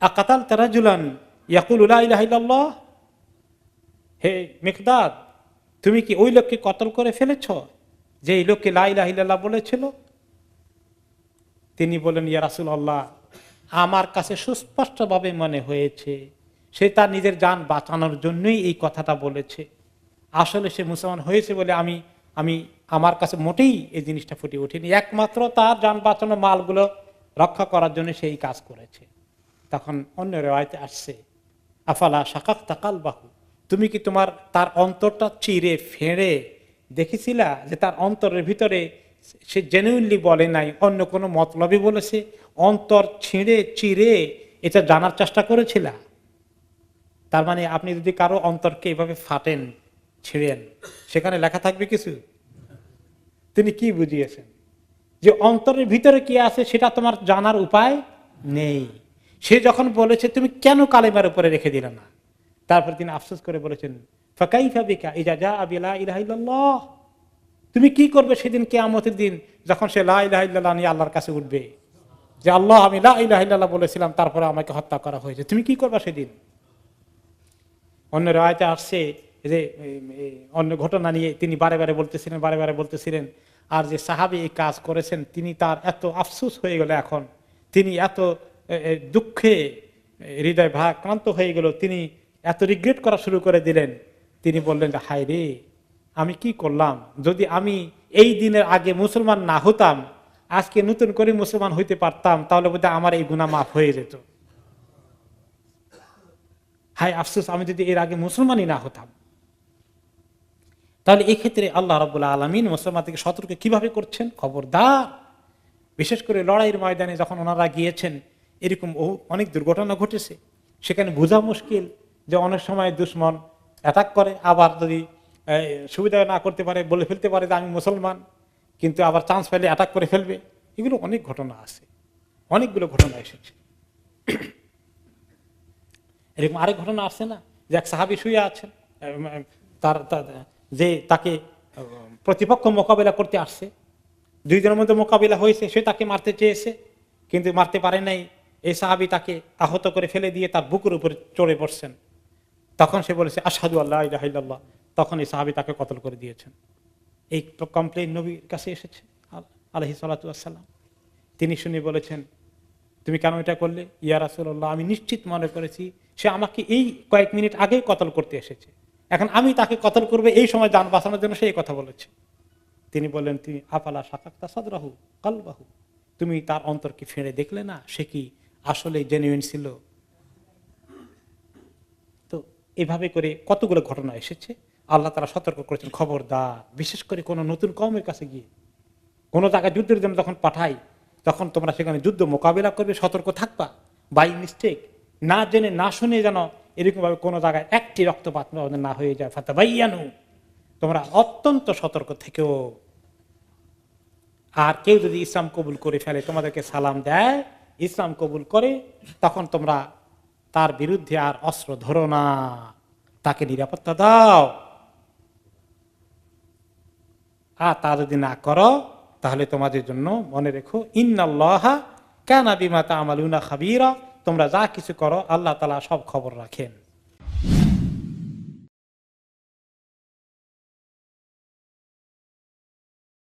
আকাতালতা রাজুলান ইয়াকুলু লা ইলাহা ইল্লাল্লাহ, হে মিকদাদ তুমি কি ওই লোককে কতল করে ফেলেছ যে এই লোককে লা ইলাহা ইল্লাল্লাহ বলেছিল? তিনি বলেন, ইয়া রাসূলুল্লাহ আমার কাছে সুস্পষ্টভাবে মনে হয়েছে সে তার নিজের জান বাঁচানোর জন্যই এই কথাটা বলেছে, আসলে সে মুসলমান হয়েছে বলে আমি আমার কাছে মোটেই এই জিনিসটা ফুটে ওঠেনি, একমাত্র তার জান বাঁচানো মালগুলো রক্ষা করার জন্য সেই কাজ করেছে। তখন অন্য রিওয়ায়াতে আসছে, আফালা শাকাকতা কালবাহু, তুমি কি তার অন্তরটা চিরে ফেড়ে দেখেছিলা যে তার অন্তরের ভিতরে সে জেনুইনলি বলে নাই, অন্য কোনো মতলবই বলেছে, অন্তর ছিঁড়ে চিরে এটা জানার চেষ্টা করেছিলা? তার মানে আপনি যদি কারো অন্তরকে এভাবে ফাটেন, ছিঁড়েন, সেখানে লেখা থাকবে কিছু? তিনি কি বুঝিয়েছেন যে অন্তরের ভিতরে কি আছে সেটা তোমার জানার উপায় নেই। সে যখন বলেছে তুমি কেন কালেমার উপরে রেখে দিলে না, তারপর তিনি আফসোস করে বলেছেন, ফাকাইফা বিকা ইযা জাআ বিলা ইলাহা ইল্লাল্লাহ, তুমি কি করবে সেদিন কিয়ামতের দিন যখন সে লা ইলাহা ইল্লাল্লাহ নিয়ে আল্লাহর কাছে উঠবে, যে আল্লাহ আমি লা ইলাহা ইল্লাল্লাহ বলেছিলাম তারপরে আমাকে হত্যা করা হয়েছে, তুমি কি করবে সেদিন? অন্য রায়তে আসছে যে অন্য ঘটনা নিয়ে তিনি বারে বারে বলতেছিলেন, আর যে সাহাবী এই কাজ করেছেন তিনি তার এত আফসোস হয়ে গেল, এখন তিনি এত দুঃখে হৃদয় ভারাক্রান্ত হয়ে গেল, তিনি এত রিগ্রেট করা শুরু করে দিলেন। তিনি বললেন যে হায় রে, আমি কি করলাম, যদি আমি এই দিনের আগে মুসলমান না হতাম, আজকে নতুন করে মুসলমান হইতে পারতাম, তাহলে বোধহয় আমার এই গুনাহ মাফ হয়ে যেত। হায় আফসোস, আমি যদি এর আগে মুসলমানই না হতাম। তাহলে এই ক্ষেত্রে আল্লাহ রাব্বুল আলামিন মুসলমানদেরকে সতর্ক কিভাবে করছেন, খবরদার। বিশেষ করে লড়াইয়ের ময়দানে যখন ওনারা গিয়েছেন, এরকম অনেক দুর্ঘটনা ঘটেছে, সেখানে বোঝা মুশকিল যে অনেক সময় দুশমন অ্যাটাক করে, আবার যদি সুবিধা না করতে পারে, বলে ফেলতে পারে যে আমি মুসলমান, কিন্তু আবার চান্স পেলে অ্যাটাক করে ফেলবে। এগুলো অনেক ঘটনা আছে, অনেকগুলো ঘটনা এসেছে। এরকম আরেক ঘটনা আসছে না, যে এক সাহাবী শুয়ে আছেন, যে তাকে প্রতিপক্ষ মোকাবিলা করতে আসছে, দুইজনের মধ্যে মোকাবিলা হয়েছে, সে তাকে মারতে চেয়েছে কিন্তু মারতে পারে নাই। এই সাহাবী তাকে আহত করে ফেলে দিয়ে তার বুকের উপরে চড়ে পড়ছেন। তখন সে বলেছে আশহাদু আল্লা ইলাহা ইল্লাল্লাহ। তখন এই সাহাবী তাকে কতল করে দিয়েছেন। এই কমপ্লেইন নবীর কাছে এসেছে আলাইহিস সালাতু ওয়াস সালাম। তিনি শুনে বলেছেন, তুমি কেন এটা করলে? ইয়া রাসূলুল্লাহ, আমি নিশ্চিত মনে করেছি সে আমাকে এই কয়েক মিনিট আগেই কতল করতে এসেছে, এখন আমি তাকে কতল করবে, এই সময় জান বাঁচানোর জন্য সেই কথা বলেছে। তিনি বললেন, তুমি আফালা শাকাক্তা সাদরাহু কালবাহু, তুমি তার অন্তরকে ফেড়ে দেখলে না, সে কি আসলে জেনুইন ছিল? তো এভাবে করে কতগুলো ঘটনা এসেছে। আল্লাহ তাআলা সতর্ক করেছেন, খবরদার, বিশেষ করে কোনো নতুন কওমের কাছে গিয়ে কোনো জায়গায় যুদ্ধের জন্য যখন পাঠাই, তখন তোমরা সেখানে যুদ্ধ মোকাবিলা করবে, সতর্ক থাকবা। বাই মিস্টেক, না জেনে না শুনে যেন এরকম ভাবে কোনো জায়গায় একটি রক্তপাত না হয়ে যায়। ফাতাবাইয়ানু, তোমরা অত্যন্ত সতর্ক থেকেও। আর কেউ যদি ইসলাম কবুল করে ফেলে, তোমাদেরকে সালাম দেয়, ইসলাম কবুল করে, তখন তোমরা তার বিরুদ্ধে আর অস্ত্র ধরো না, তাকে নিরাপত্তা দাও। আর তা যদি না করো, তাহলে তোমাদের জন্য মনে রেখো, ইন্নাল্লাহা কানা বিমা তা'মালুনা খাবীরা, তোমরা যা কিছু করো আল্লাহ তাআলা সব খবর রাখেন।